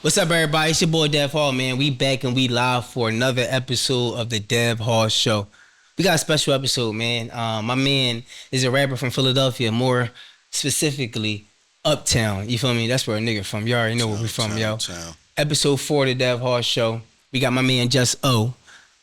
What's up, everybody? It's your boy Dev Hall, man. We back and we live for another episode of the Dev Hall Show. We got a special episode, man. My man is a rapper from Philadelphia, more specifically Uptown. You feel me? That's where a nigga from. You already know where we from, yo. Episode 4 of the Dev Hall Show. We got my man Jus-O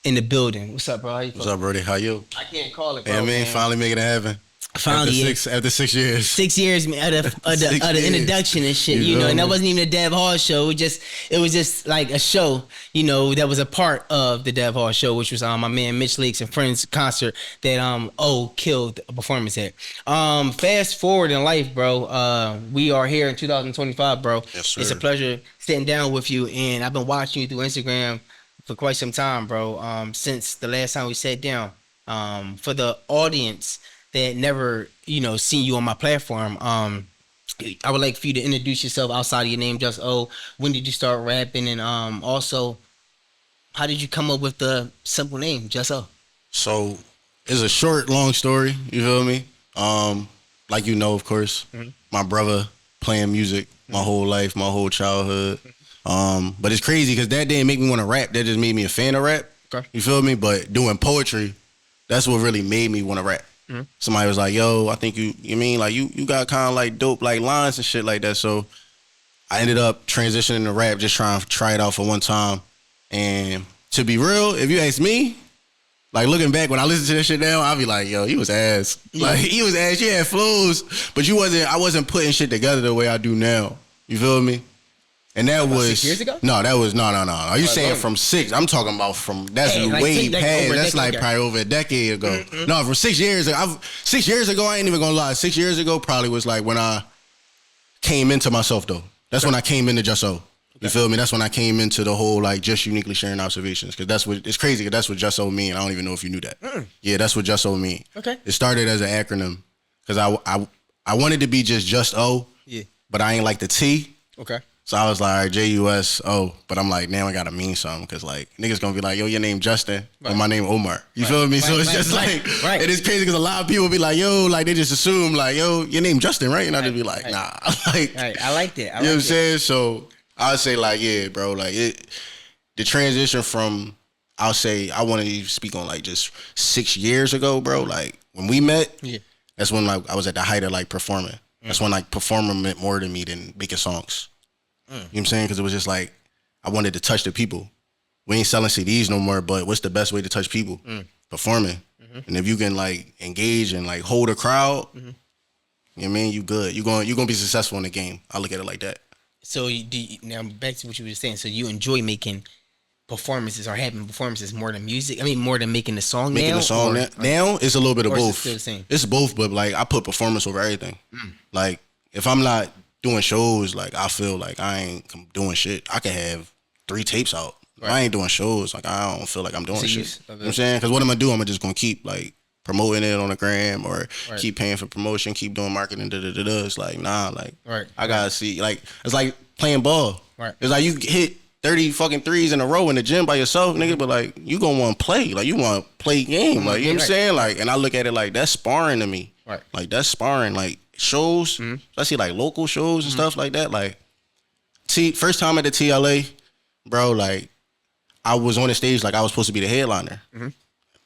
in the building. What's up, bro? How you What's up, Brody? How you? I can't call it, bro. Yeah, man, finally making it happen. Finally, after 6 years. 6 years, man, of the introduction and shit, you know, and that wasn't even a Dev Hall show. It was just like a show, you know, that was a part of the Dev Hall show, which was my man Mitch Lakes and Friends concert that killed a performance at. Fast forward in life, bro. We are here in 2025, bro. Yes, sir. It's a pleasure sitting down with you, and I've been watching you through Instagram for quite some time, bro. Since the last time we sat down. For the audience that never, you know, seen you on my platform, I would like for you to introduce yourself outside of your name, Jus-O. When did you start rapping? And also, how did you come up with the simple name, Jus-O? So, it's a short, long story, you feel me? Like you know, of course, my brother playing music my whole life, my whole childhood. But it's crazy because that didn't make me want to rap. That just made me a fan of rap. Okay. You feel me? But doing poetry, that's what really made me want to rap. Somebody was like, yo, I think you mean like you got kind of like dope like lines and shit like that. So I ended up transitioning to rap, just trying to try it out for one time. And to be real, if you ask me, like looking back when I listen to this shit now, I'll be like, yo, he was ass. Like he was ass. You had flows, but I wasn't putting shit together the way I do now. You feel me? And that was 6 years ago? No, that was no. Are you saying from 6? I'm talking about from way past. That's like probably over a decade ago. No, from 6 years ago. 6 years ago, I ain't even gonna lie. 6 years ago probably was like when I came into myself though. That's when I came into Jus-O. You feel me? That's when I came into the whole like just uniquely sharing observations. Cause that's what it's crazy. Cause that's what Jus-O mean. I don't even know if you knew that. Yeah, that's what Jus-O mean. Okay. It started as an acronym. Cause I wanted to be just O. Yeah. But I ain't like the T. Okay. So I was like, all right, J-U-S-O. But I'm like, now I gotta mean something. Because, like, niggas gonna be like, yo, your name Justin. Right. Or my name Omar. You feel me? So it's just like, it is crazy because a lot of people be like, yo, like, they just assume, like, yo, your name Justin, right? And I just be like, nah. Like, I like that. You know what I'm saying? So I would say, like, yeah, bro, like, the transition from, I'll say, I want to speak on, like, just 6 years ago, bro. Like, when we met, that's when, like, I was at the height of, like, performing. That's when, like, performing meant more to me than making songs. You know what I'm saying? Because it was just like, I wanted to touch the people. We ain't selling CDs no more, but what's the best way to touch people? Performing. And if you can like engage and like hold a crowd, you know what I mean? You good. You're gonna be successful in the game. I look at it like that. So now back to what you were saying. So you enjoy making performances or having performances more than music? I mean, more than making the song making now? The song now, it's a little bit of both. It's still the same? It's both, but like I put performance over everything. Like if I'm not doing shows, like I feel like I ain't doing shit. I could have 3 tapes out. Right. I ain't doing shows. Like I don't feel like I'm doing shit. You know what I'm saying? Because what am I doing? I'm just gonna keep like promoting it on the gram or keep paying for promotion, keep doing marketing. It's like nah. Like I gotta see. Like it's like playing ball. Right. It's like you hit 30 fucking threes in a row in the gym by yourself, nigga. But like you gonna want to play. Like you want to play game. Like you know what I'm saying? Like and I look at it like that's sparring to me. Right. Like that's sparring. Like shows, especially like local shows and stuff like that. Like, first time at the TLA, bro. Like, I was on the stage like I was supposed to be the headliner.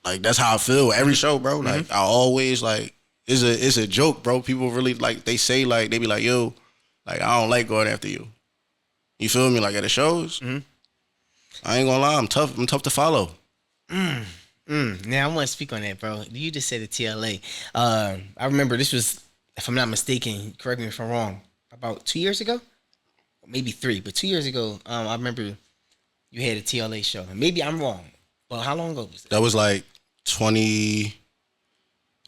Like that's how I feel every show, bro. Like I always like it's a joke, bro. People really like they say like they be like, yo, like I don't like going after you. You feel me? Like at the shows, I ain't gonna lie, I'm tough. I'm tough to follow. Now I want to speak on that, bro. You just said the TLA. I remember this was, if I'm not mistaken, correct me if I'm wrong, about 2 years ago? Maybe 3, but 2 years ago, I remember you had a TLA show. Maybe I'm wrong, but how long ago was that? That was like 20...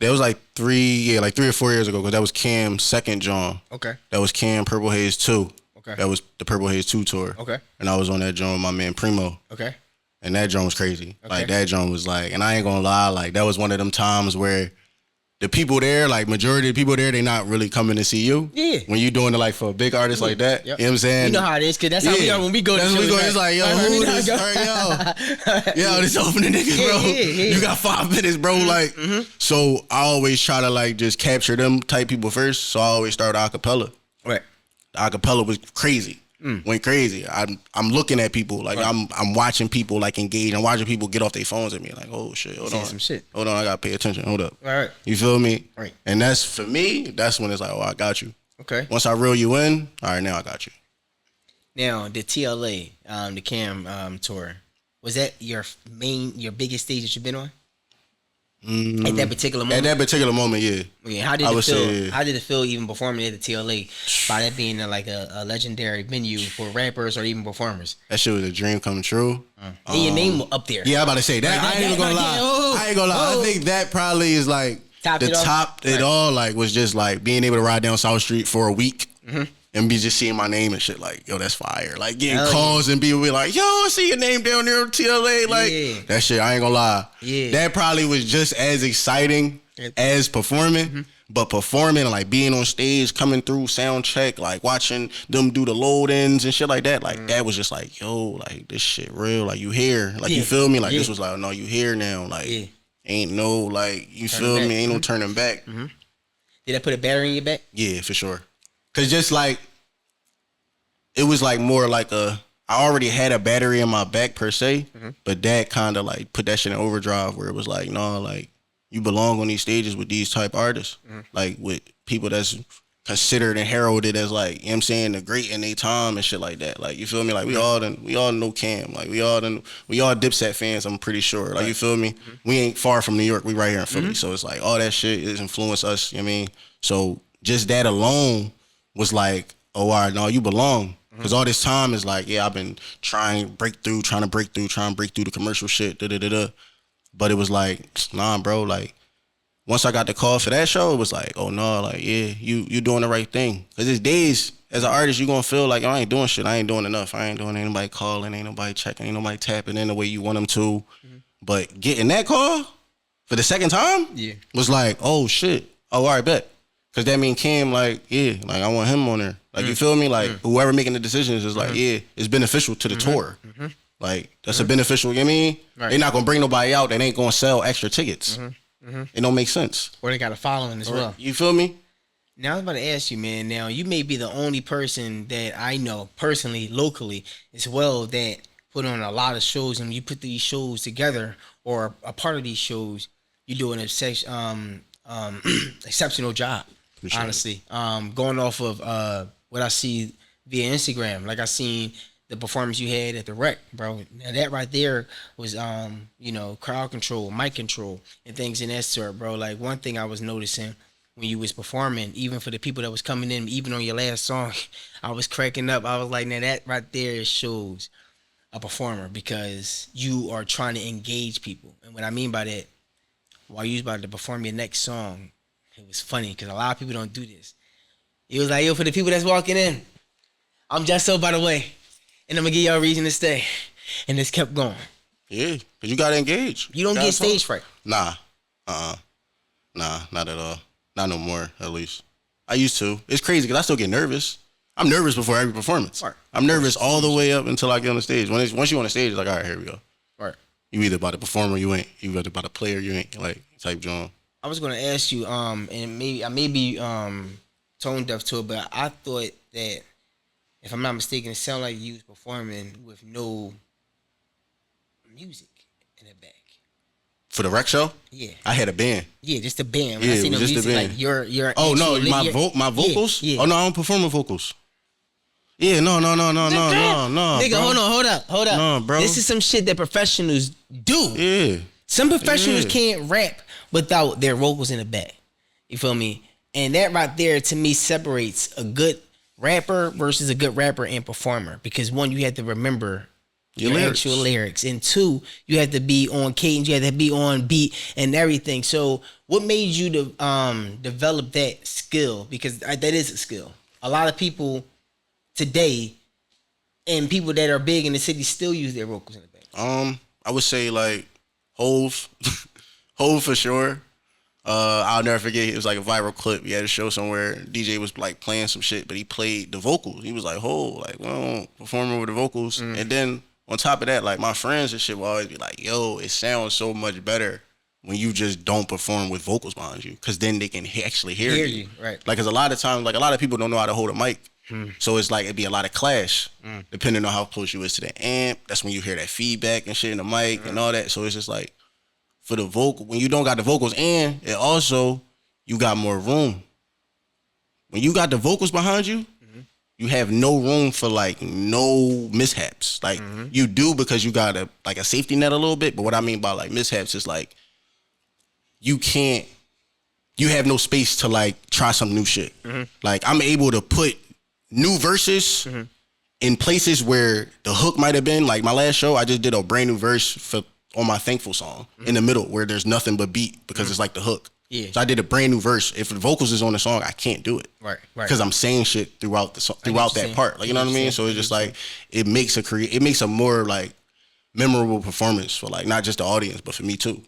That was like 3 or 4 years ago, because that was Cam's second John. Okay. That was Cam Purple Haze 2. Okay. That was the Purple Haze 2 tour. Okay. And I was on that joint with my man Primo. Okay. And that joint was crazy. Okay. Like, that joint was like, and I ain't gonna lie, like, that was one of them times where the people there, like, majority of the people there, they not really coming to see you. Yeah. When you doing it, like, for a big artist like that. Yep. You know what I'm saying? You know how it is, because that's how we are when we go to shows. It's like, yo, who this? Yo, this opening nigga, bro. You got 5 minutes, bro. Like, so I always try to, like, just capture them type people first. So I always start acapella. Right. The acapella was crazy. went crazy. I'm looking at people like I'm watching people like engage. I'm watching people get off their phones at me like, oh shit, hold on, some shit. hold on, I gotta pay attention. Hold up, All right. you feel me? Right. And that's for me. That's when it's like, oh, I got you. Okay. Once I reel you in, all right, now I got you. Now the TLA, the Cam tour, was that your biggest stage that you've been on? At that particular moment. At that particular moment, yeah. Yeah. How did I it would feel? say, yeah. How did it feel even performing at the TLA by that being like a legendary venue for rappers or even performers? That shit was a dream come true. And your name up there. Yeah, I'm about to say that. Like, I ain't even gonna lie. I ain't gonna lie. I think that probably is like Topped it all. Like was just like being able to ride down South Street for a week. And be just seeing my name and shit like, yo, that's fire. Like getting calls and people be like, yo, I see your name down there on TLA. Like that shit, I ain't gonna lie. Yeah. That probably was just as exciting as performing. But performing, like being on stage, coming through sound check, like watching them do the load ins and shit like that, like that was just like, yo, like this shit real. Like you here. Like you feel me? Like this was like, no, you here now. Like ain't no, like, you feel me? Ain't no turning back. Did I put a battery in your back? Yeah, for sure. Cause just like it was like more like I already had a battery in my back per se, but that kind of like put that shit in overdrive where it was like, no, like you belong on these stages with these type artists, like with people that's considered and heralded as like, you know what I'm saying, the great in their time and shit like that. Like you feel me? Like we all know Cam. Like we all Dipset fans, I'm pretty sure. Like you feel me? We ain't far from New York. We right here in Philly. So it's like all that shit is influenced us, you know what I mean? So just that alone was like, oh, all right, no, you belong. Because all this time is like, yeah, I've been trying to break through the commercial shit, But it was like, nah, bro, like, once I got the call for that show, it was like, oh, no, like, yeah, you doing the right thing. Because there's days, as an artist, you going to feel like, I ain't doing shit. I ain't doing enough. Ain't nobody calling, ain't nobody checking, ain't nobody tapping in the way you want them to. But getting that call for the second time was like, oh, shit. Oh, all right, bet. Cause that mean Cam, like, yeah, like I want him on there. Like you feel me? Like whoever making the decisions is like, yeah, it's beneficial to the tour. Like that's a beneficial, you know what I mean? They're not gonna bring nobody out that ain't gonna sell extra tickets. It don't make sense. Or they got a following as well. You feel me? Now I was about to ask you, man. Now you may be the only person that I know personally, locally as well, that put on a lot of shows, and when you put these shows together or a part of these shows, you do an exceptional job. Sure. Honestly, going off of what I see via Instagram, like I seen the performance you had at the Rec, bro. Now that right there was, crowd control, mic control, and things in that sort, bro. Like one thing I was noticing when you was performing, even for the people that was coming in, even on your last song, I was cracking up. I was like, now that right there shows a performer because you are trying to engage people. And what I mean by that, while you was about to perform your next song, it was funny because a lot of people don't do this. It was like, yo, for the people that's walking in, I'm Jus-O, by the way, and I'm gonna give y'all a reason to stay. And this kept going. Yeah, because you gotta engage. You don't get stage fright. Nah, not at all. Not no more, at least. I used to. It's crazy because I still get nervous. I'm nervous before every performance. Right. I'm nervous all the way up until I get on the stage. Once you on the stage, it's like, all right, here we go. Right. You either about the performer, you ain't. You either about the player, you ain't. Like type John. I was gonna ask you, and maybe I may be tone deaf to it, but I thought that if I'm not mistaken, it sounded like you was performing with no music in the back. For the Rec show? Yeah. I had a band. Yeah, just a band. When yeah, I see no just music, a band. like your oh no, my vocals? Yeah. Oh no, I don't perform with vocals. Yeah, no. Nigga, bro. hold up. No, bro. This is some shit that professionals do. Yeah. Some professionals can't rap without their vocals in the back. You feel me? And that right there, to me, separates a good rapper versus a good rapper and performer. Because one, you have to remember your actual lyrics. And two, you have to be on cadence. You have to be on beat and everything. So what made you develop that skill? Because that is a skill. A lot of people today and people that are big in the city still use their vocals in the back. I would say like Hove. Hove for sure. I'll never forget, it was like a viral clip. He had a show somewhere. DJ was like playing some shit, but he played the vocals. He was like, "Oh, like, well, performing with the vocals." And then on top of that, like my friends and shit will always be like, "Yo, it sounds so much better when you just don't perform with vocals behind you, because then they can actually hear you." Right? Like, cause a lot of times, like a lot of people don't know how to hold a mic. So it's like it'd be a lot of clash depending on how close you is to the amp. That's when you hear that feedback and shit in the mic and all that. So it's just like for the vocal, when you don't got the vocals and it also you got more room. When you got the vocals behind you, you have no room for like no mishaps. Like you do because you got a safety net a little bit. But what I mean by like mishaps is like you have no space to like try some new shit. Like I'm able to put new verses in places where the hook might have been. Like my last show, I just did a brand new verse on my Thankful song in the middle where there's nothing but beat because it's like the hook. Yeah. So I did a brand new verse. If the vocals is on the song, I can't do it. Right. Because I'm saying shit throughout that part. Like you know what I mean? So it's just like it makes a more like memorable performance for like not just the audience but for me too.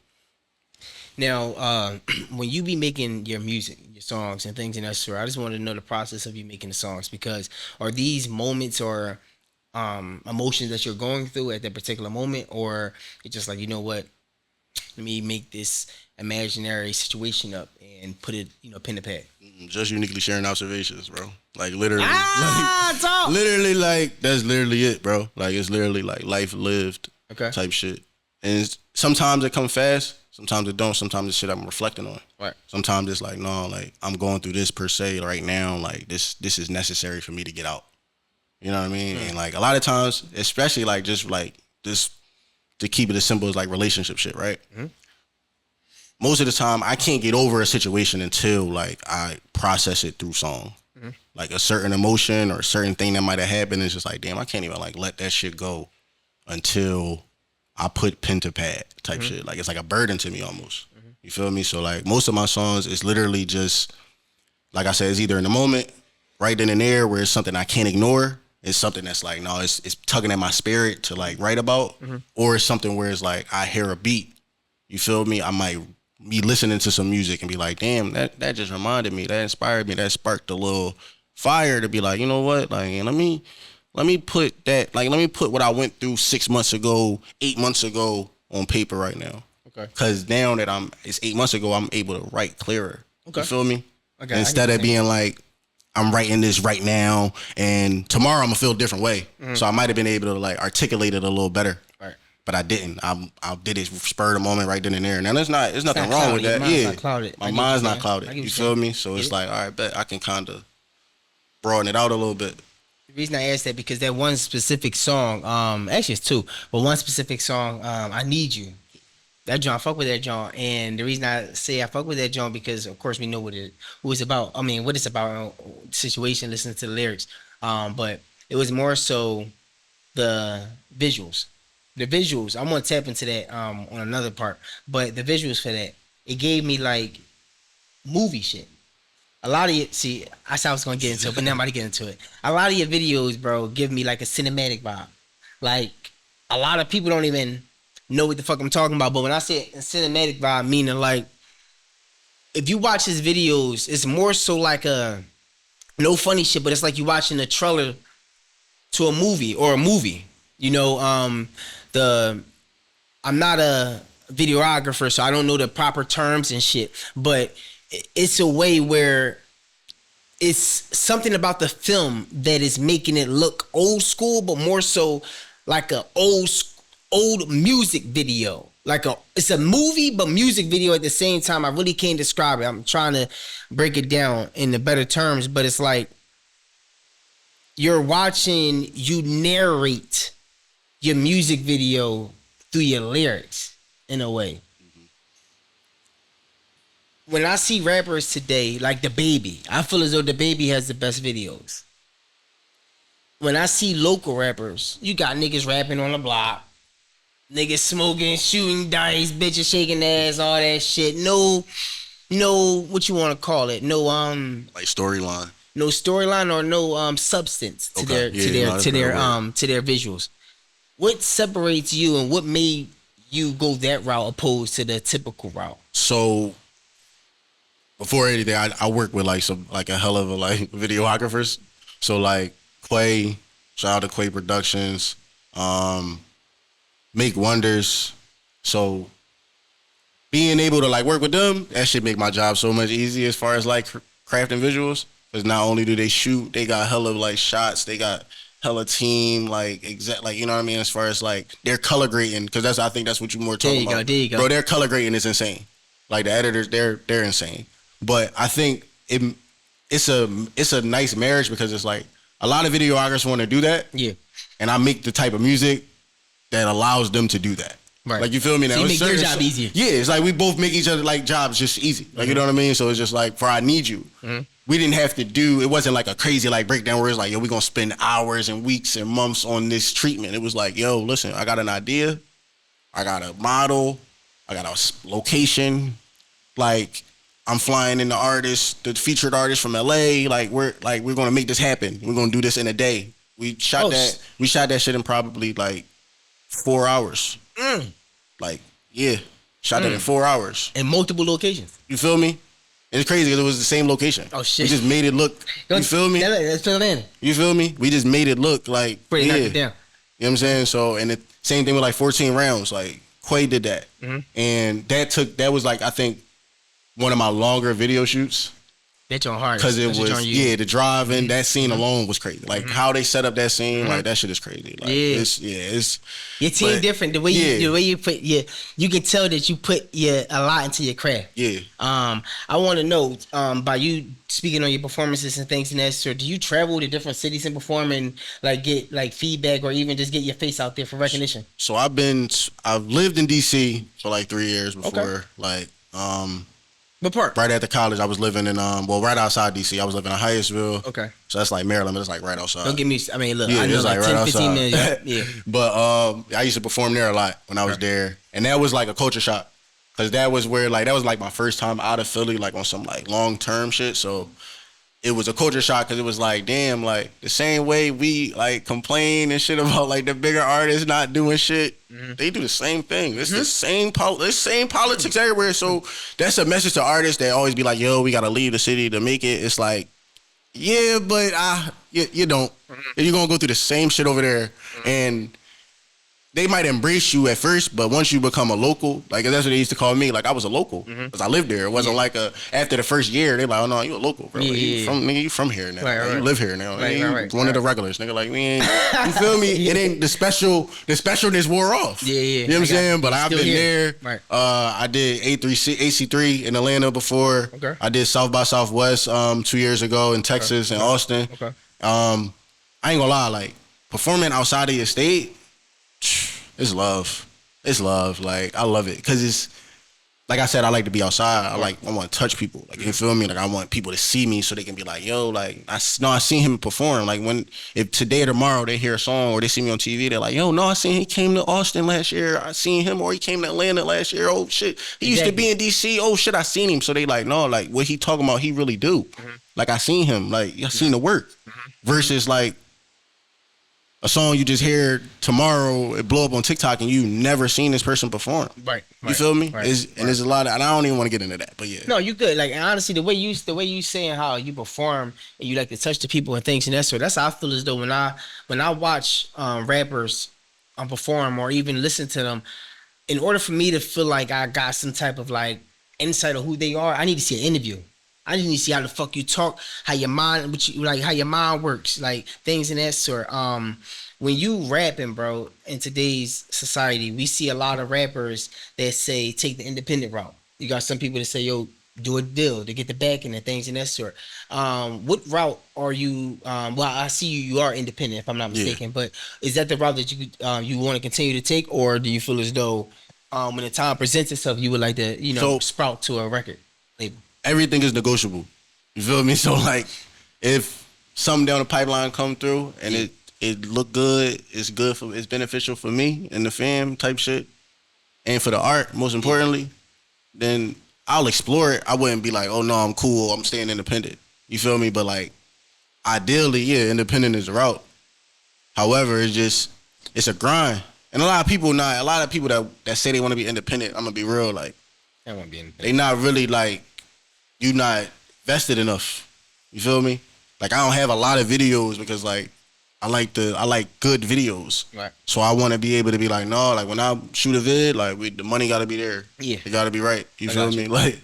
Now, when you be making your music, your songs and things in that sort, I just wanted to know the process of you making the songs, because are these moments or emotions that you're going through at that particular moment, or it's just like, you know what, let me make this imaginary situation up and put it, pen to pad. Just uniquely sharing observations, bro. Like literally, talk. literally, like that's literally it, bro. Like it's literally like life lived, type shit. And sometimes it come fast, sometimes it don't. Sometimes it's shit I'm reflecting on. Right. Sometimes it's like, no, like I'm going through this per se right now. Like this is necessary for me to get out. You know what I mean? And like a lot of times, especially like just like this, to keep it as simple as like relationship shit, right? Most of the time, I can't get over a situation until like I process it through song. Like a certain emotion or a certain thing that might have happened, it's just like, damn, I can't even like let that shit go until I put pen to pad type shit. Like it's like a burden to me almost. You feel me? So like most of my songs, it's literally just, like I said, it's either in the moment, right then and there, where it's something I can't ignore. It's something that's like, no, it's tugging at my spirit to like write about, or it's something where it's like I hear a beat. You feel me? I might be listening to some music and be like, damn, that just reminded me, that inspired me, that sparked a little fire to be like, you know what? Like, let me put that, like, let me put what I went through 6 months ago, 8 months ago on paper right now. Okay. Because now that it's 8 months ago, I'm able to write clearer. Okay. You feel me? Okay. Instead of being like, I'm writing this right now and tomorrow I'm gonna feel a different way. So I might have been able to like articulate it a little better. Right. But I didn't. I did it spur of the moment right then and there. Now there's nothing wrong with that. My mind's not clouded. You feel me? So it's like, all right, bet I can kind of broaden it out a little bit. The reason I asked that, because that one specific song, actually it's two, but one specific song, I Need You. That John, fuck with that John, and the reason I say I fuck with that John, because of course we know who it's about. I mean, what it's about, situation, listening to the lyrics. But it was more so the visuals. The visuals, I'm gonna tap into that on another part, but the visuals for that, it gave me like movie shit. A lot of see, I said I was gonna get into it, but now I'm about to get into it. A lot of your videos, bro, give me like a cinematic vibe. Like a lot of people don't even know what the fuck I'm talking about, but when I say a cinematic vibe, meaning like if you watch his videos, it's more so like no funny shit, but it's like you watching a trailer to a movie or a movie. You know, I'm not a videographer, so I don't know the proper terms and shit, but it's a way where it's something about the film that is making it look old school, but more so like a old music video. It's a movie but music video at the same time. I really can't describe it. I'm trying to break it down in the better terms, but it's like you're watching you narrate your music video through your lyrics in a way. When I see rappers today, like the Baby, I feel as though the Baby has the best videos. When I see local rappers, you got niggas rapping on the block, niggas smoking, shooting dice, bitches shaking ass, all that shit. No, what you want to call it? No, like storyline. No storyline or no substance to their visuals. What separates you and what made you go that route opposed to the typical route? So before anything, I work with like a hell of a like videographers. So like Quay, shout out to Quay Productions, Make Wonders. So being able to like work with them, that should make my job so much easier as far as like crafting visuals. Because not only do they shoot, they got hella like shots. They got hella team like like you know what I mean. As far as like their color grading, because I think that's what you more talking about. There you go. Bro, their color grading is insane. Like the editors, they're insane. But I think it's a nice marriage because it's like a lot of videographers want to do that. Yeah. And I make the type of music that allows them to do that. Right. Like you feel me now? So you make their job easier. Yeah, it's like we both make each other like jobs just easy. Like you know what I mean? So it's just like for I Need You. We didn't have to do, it wasn't like a crazy like breakdown where it's like, yo, we're gonna spend hours and weeks and months on this treatment. It was like, yo, listen, I got an idea, I got a model, I got a location, like I'm flying in the featured artist from LA, like we're gonna make this happen. We're gonna do this in a day. We shot that shit in probably like 4 hours. Like, yeah. Shot that in 4 hours. In multiple locations. You feel me? And it's crazy because it was the same location. Oh, shit. We just made it look, you feel me? Let's fill it in. You feel me? We just made it look like, Pretty knock it down. You know what I'm saying? So, and the same thing with like 14 rounds. Like, Quay did that. And that was like, I think, one of my longer video shoots. That's your hard. Because it was, the driving, that scene alone was crazy. Like, how they set up that scene, like, that shit is crazy. Like, it's your team different. The way you put, you can tell that you put a lot into your craft. Yeah. I want to know, by you speaking on your performances and things and that sort, do you travel to different cities and perform and like get like feedback or even just get your face out there for recognition? So I've lived in DC for like 3 years before, like, What part? Right after college, I was living in right outside DC. I was living in Hyattsville. Okay. So that's like Maryland, but it's like right outside. Don't get me. I mean, look, Yeah, I know it's like like 10, right 15 outside. minutes. Yeah. But I used to perform there a lot when I was there, and that was like a culture shock, cause that was like my first time out of Philly, like on some like long term shit. So it was a culture shock because it was like, damn, like the same way we like complain and shit about like the bigger artists not doing shit, they do the same thing. It's the same politics everywhere. So that's a message to artists that always be like, yo, we gotta leave the city to make it. It's like, yeah, but you don't. You're gonna go through the same shit over there, and they might embrace you at first, but once you become a local, like that's what they used to call me. Like I was a local because I lived there. It wasn't like after the first year they like, oh no, you a local, bro. Like, you from here now. Right, like, right. You live here now. Right, one of the regulars, nigga. Like we ain't. You feel me? It ain't the specialness wore off. Yeah. You know what I'm saying? But I've been there. Right. I did AC3 in Atlanta before. Okay. I did South by Southwest 2 years ago in Texas and Austin. Okay. I ain't gonna lie, like performing outside of your state. It's love. Like I love it because it's like I said. I like to be outside. I want to touch people. Like you feel me? Like I want people to see me so they can be like, yo, like I seen him perform. Like if today or tomorrow they hear a song or they see me on TV, they're like, yo, no, I seen he came to Austin last year. I seen him or he came to Atlanta last year. Oh shit, he used to be in DC. Oh shit, I seen him. So they like, no, like what he talking about, he really do. Like I seen him. Like I seen the work. Versus like a song you just hear tomorrow, it blow up on TikTok, and you never seen this person perform. Right. You feel me? Right. And there's a lot of, and I don't even want to get into that, but yeah. No, you good. Like, and honestly, the way you saying how you perform and you like to touch the people and things and that sort. That's how I feel as though when I watch rappers perform or even listen to them, in order for me to feel like I got some type of like insight of who they are, I need to see an interview. I need to see how the fuck you talk, how your mind, how your mind works, like things in that sort. When you rapping, bro, in today's society, we see a lot of rappers that say take the independent route. You got some people that say, yo, do a deal to get the backing and things in that sort. What route are you? Well, I see you are independent, if I'm not mistaken. But is that the route that you want to continue to take, or do you feel as though when the time presents itself, you would like to sprout to a record label? Everything is negotiable. You feel me? So like, if something down the pipeline come through and it look good, it's beneficial for me and the fam type shit, and for the art most importantly, then I'll explore it. I wouldn't be like, oh no, I'm cool, I'm staying independent. You feel me? But like, ideally, yeah, independent is the route. However, it's a grind, and a lot of people that say they want to be independent. I'm gonna be real, like, I want to be independent. They not really like, you not vested enough. You feel me? Like I don't have a lot of videos because like I like good videos. Right. So I want to be able to be like, no, like when I shoot a vid, like the money got to be there. Yeah. It got to be right. You feel me? Like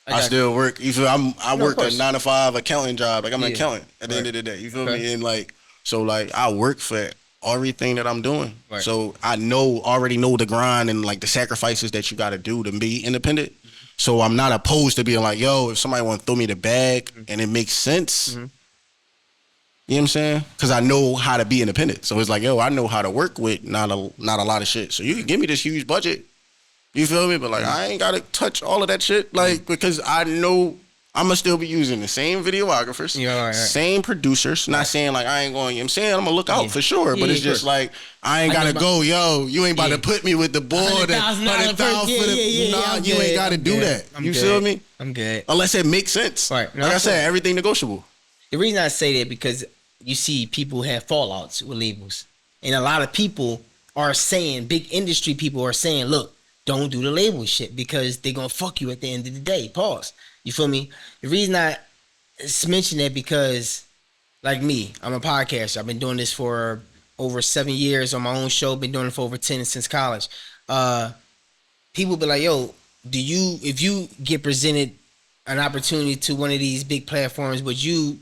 I still work. You feel? I No, of work a course. 9 to 5 accounting job. Like I'm an Yeah. accountant at the end Right. of the day. You feel Okay. me? And like so, like I work for everything that I'm doing. Right. So I already know the grind and like the sacrifices that you got to do to be independent. So I'm not opposed to being like, yo, if somebody want to throw me the bag and it makes sense, you know what I'm saying? Because I know how to be independent. So it's like, yo, I know how to work with not a lot of shit. So you can give me this huge budget. You feel me? But like, I ain't gotta touch all of that shit. Like, because I know I'ma still be using the same videographers, Yeah, right. same producers. Not saying like I ain't going. You know what I'm saying I'm gonna look out Yeah. for sure. Yeah, But it's of just course. like I ain't I know gotta go. Yo, you ain't about Yeah. to put me with the board at $100,000 $100,000 for the. yeah, Nah, I'm you ain't good. gotta I'm do good. that. I'm You good. feel me? I'm good. Unless it makes sense. Right. No, Like I of said, course. everything negotiable. The reason I say that because you see people have fallouts with labels, and a lot of people are saying, big industry people are saying, look, don't do the label shit because they're gonna fuck you at the end of the day. Pause. You feel me? The reason I mention that because, like me, I'm a podcaster. I've been doing this for over 7 years on my own show. Been doing it for over 10 since college. People be like, yo, if you get presented an opportunity to one of these big platforms, would you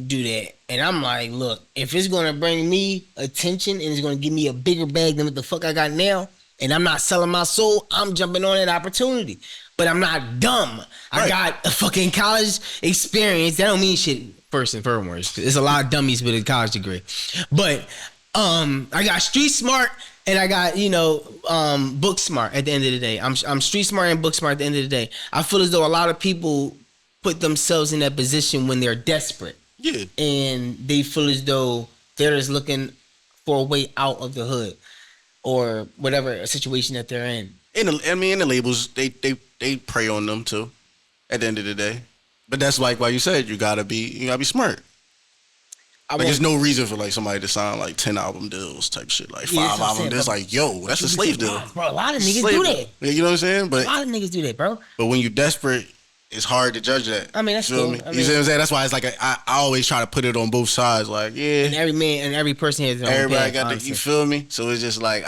do that? And I'm like, look, if it's gonna bring me attention and it's gonna give me a bigger bag than what the fuck I got now, and I'm not selling my soul, I'm jumping on that opportunity. But I'm not dumb. I Right. got a fucking college experience. That don't mean shit. First and foremost, there's a lot of dummies with a college degree, but I got street smart and I got book smart. At the end of the day, I'm street smart and book smart. At the end of the day, I feel as though a lot of people put themselves in that position when they're desperate. Yeah. And they feel as though they're just looking for a way out of the hood or whatever situation that they're in. And the labels, they prey on them too. At the end of the day, but that's like why you said you gotta be smart. Like there's no reason for like somebody to sign like 10 album deals type shit, like Yeah, 5 that's what I'm album saying, deals. bro. Like yo, that's a slave deal. Bro, a lot of niggas Slave do deal. that. Yeah, you know what I'm saying? A But lot of niggas do that, bro. when you desperate, it's hard to judge that. I mean, that's you feel cool. me? I You mean- see what I'm saying? That's why it's like I always try to put it on both sides. Like yeah, And every man and every person has their own everybody path, got the. honestly. You feel me? So it's just like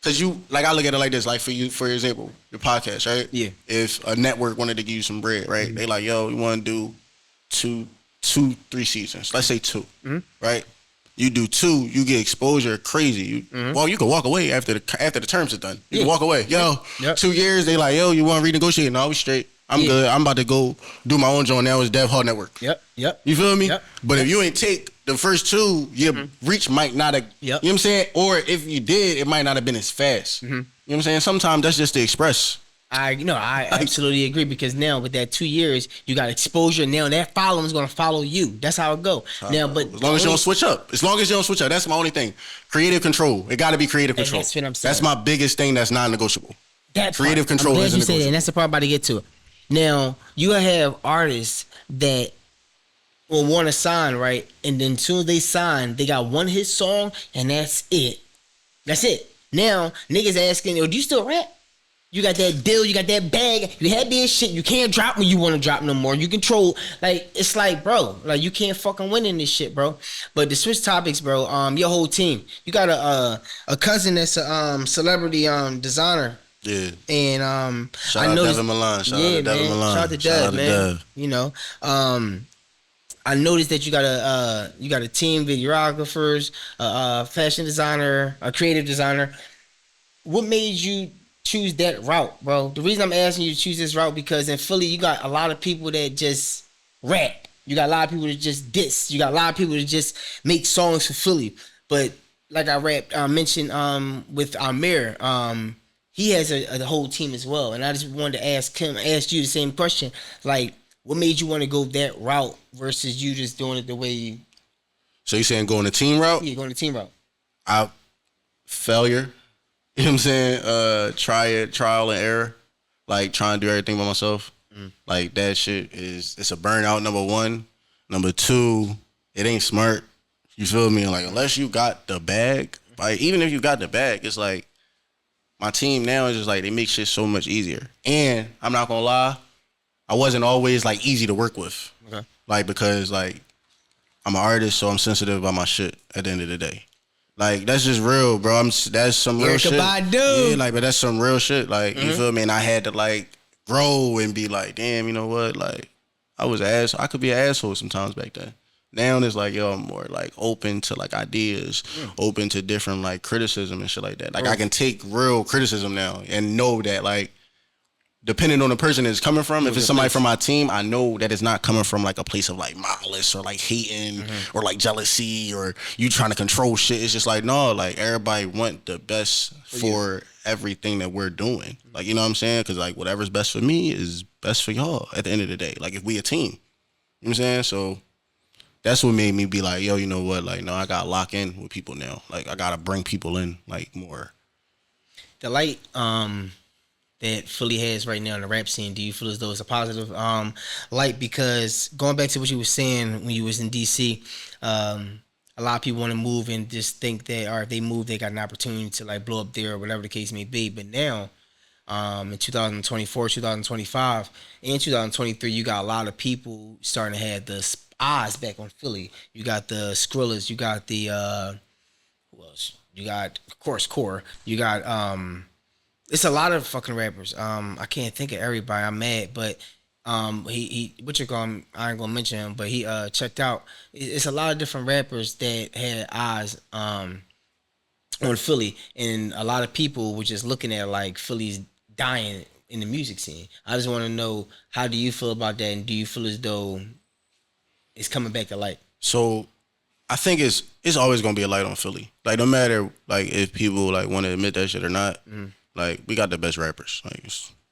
cause you like I look at it like this. Like for you, for example, your podcast, right? Yeah. If a network wanted to give you some bread, right? They like yo, you want to do 3 seasons. Let's say 2, right? You do 2, you get exposure crazy. Well, you can walk away after the terms are done. You can walk away. Yo, Yep. 2 years, they like, yo, you want to renegotiate? No, we straight. I'm good. I'm about to go do my own joint now. It's Dev Hall Network. Yep. You feel me? Yep. But if you ain't take the first 2, your reach might not have, you know what I'm saying? Or if you did, it might not have been as fast. You know what I'm saying? Sometimes that's just the express. I absolutely agree because now with that 2 years, you got exposure. Now that following is gonna follow you. That's how it go. Now, but As long as you don't switch up. As long as you don't switch up. That's my only thing. Creative control. It got to be creative And control. that's what I'm saying. That's my biggest thing that's non-negotiable. that creative part, control I'm glad isn't you say that, and negotiable. that's the part I'm about to get to. Now you have artists that will want to sign, right? And then as soon as they sign, they got one hit song, and that's it. That's it. Now niggas asking, "Yo, do you still rap? You got that deal, you got that bag, you had this shit, you can't drop when you want to drop no more. You control, like, it's like, bro, like, you can't fucking win in this shit, bro. But to switch topics, bro, your whole team, you got a cousin that's a celebrity designer, Yeah. and Shout out Devin Milan. Shout out to Devin Milan. shout out to Dev, man. You know, I noticed that you got a team, videographers, a fashion designer, a creative designer. What made you choose that route, bro? The reason I'm asking you to choose this route because in Philly you got a lot of people that just rap. You got a lot of people that just diss. You got a lot of people that just make songs for Philly. But like I mentioned with Amir, he has a whole team as well. And I just wanted to ask you the same question. Like, what made you want to go that route versus you just doing it the way you So you saying going the team route? going the team route? Failure. You know what I'm saying? Trial and error. Like trying to do everything by myself. Like that shit it's a burnout, number 1. Number 2, it ain't smart. You feel me? Like unless you got the bag, like even if you got the bag, it's like my team now is just like they make shit so much easier. And I'm not gonna lie, I wasn't always like easy to work with. Okay. Like because like I'm an artist, so I'm sensitive about my shit at the end of the day. Like that's just real, bro. That's some real Erykah shit. Badu. Yeah, like but that's some real shit. Like you feel me? And I had to like grow and be like, damn, you know what? Like, I could be an asshole sometimes back then. Now it's like, yo, I'm more like open to like ideas, open to different like criticism and shit like that. Like I can take real criticism now and know that like depending on the person it's coming from, if it's somebody from my team, I know that it's not coming from like a place of like malice or like hating or like jealousy or you trying to control shit. It's just like, no, like everybody want the best for everything that we're doing. Like, you know what I'm saying? Because like whatever's best for me is best for y'all at the end of the day. Like if we a team, you know what I'm saying? So that's what made me be like, yo, you know what? Like, no, I got to lock in with people now. Like I got to bring people in like more. The light that Philly has right now in the rap scene, do you feel as though it's a positive light? Because going back to what you were saying when you was in DC, a lot of people want to move and just think that, or if they move, they got an opportunity to like blow up there or whatever the case may be. But now, in 2024, 2025, and 2023, you got a lot of people starting to have the eyes back on Philly. You got the Skrillers, you got the who else? You got, of course, Core. You got it's a lot of fucking rappers. I can't think of everybody. I'm mad, but he what you call him? I ain't gonna mention him, but he checked out. It's a lot of different rappers that had eyes on Philly, and a lot of people were just looking at like Philly's dying in the music scene. I just want to know, how do you feel about that, and do you feel as though it's coming back to light? So I think it's always gonna be a light on Philly. Like no matter like if people like want to admit that shit or not, like we got the best rappers.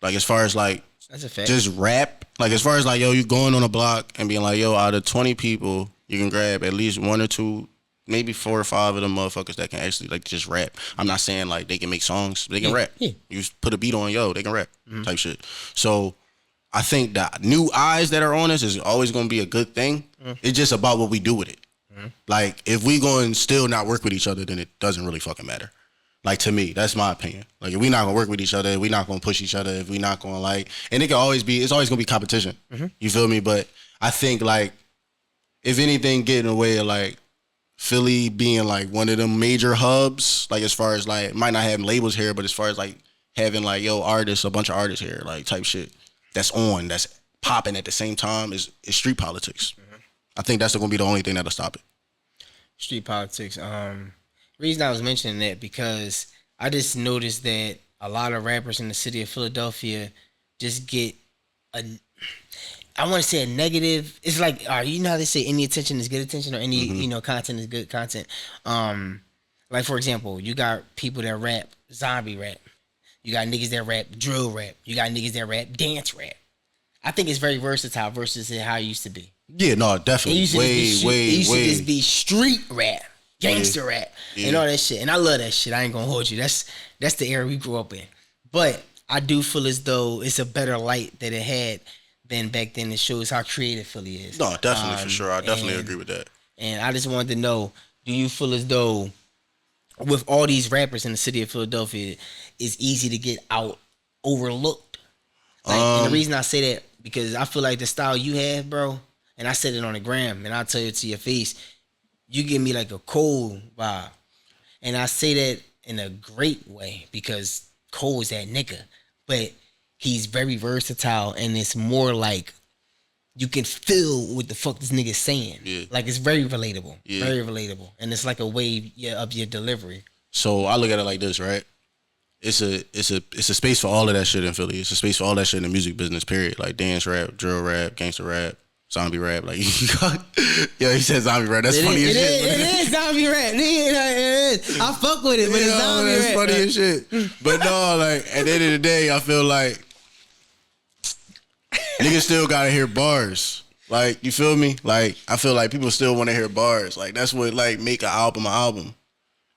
Like as far as like That's a fact. just rap. Like as far as like yo, you going on a block and being like yo, out of 20 people, you can grab at least one or two, maybe 4 or 5 of them motherfuckers that can actually like just rap. I'm not saying like they can make songs, they can rap. Yeah. You just put a beat on, yo, they can rap type shit. So I think that new eyes that are on us is always gonna be a good thing. It's just about what we do with it. Like if we going to still not work with each other, then it doesn't really fucking matter. Like to me, that's my opinion. Like if we not gonna work with each other, if we not gonna push each other, if we not gonna like, and it's always gonna be competition. You feel me? But I think like if anything get in the way of like Philly being like one of them major hubs, like as far as like might not have labels here, but as far as like having like yo artists, a bunch of artists here, like type shit that's popping at the same time is street politics. I think that's gonna be the only thing that'll stop it. Street politics. Reason I was mentioning that because I just noticed that a lot of rappers in the city of Philadelphia just get a, I want to say a negative. It's like, you know how they say any attention is good attention, or any content is good content. Like for example, you got people that rap zombie rap. You got niggas that rap drill rap. You got niggas that rap dance rap. I think it's very versatile versus how it used to be. Yeah, no, definitely. It used to just be street rap, gangster rap, and all that shit. And I love that shit. I ain't gonna hold you. That's the era we grew up in. But I do feel as though it's a better light that it had than back then. It shows how creative Philly is. No, definitely for sure. I definitely agree with that. And I just wanted to know, do you feel as though with all these rappers in the city of Philadelphia, it's easy to get overlooked? Like, and the reason I say that, because I feel like the style you have, bro, and I said it on the gram, and I'll tell you to your face, you give me like a Cole vibe. And I say that in a great way because Cole is that nigga. But he's very versatile, and it's more like you can feel what the fuck this nigga's saying. Yeah. Like it's very relatable. Yeah. Very relatable. And it's like a way of your delivery. So I look at it like this, right? It's a space for all of that shit in Philly. It's a space for all that shit in the music business, period. Like dance rap, drill rap, gangster rap, zombie rap. Like yo, he said zombie rap. That's funny as shit. It is zombie rap. It is. I fuck with it, but it's zombie rap. That's funny as shit. But no, like at the end of the day, I feel like niggas still gotta hear bars. Like, you feel me? Like, I feel like people still want to hear bars. Like, that's what like make an album.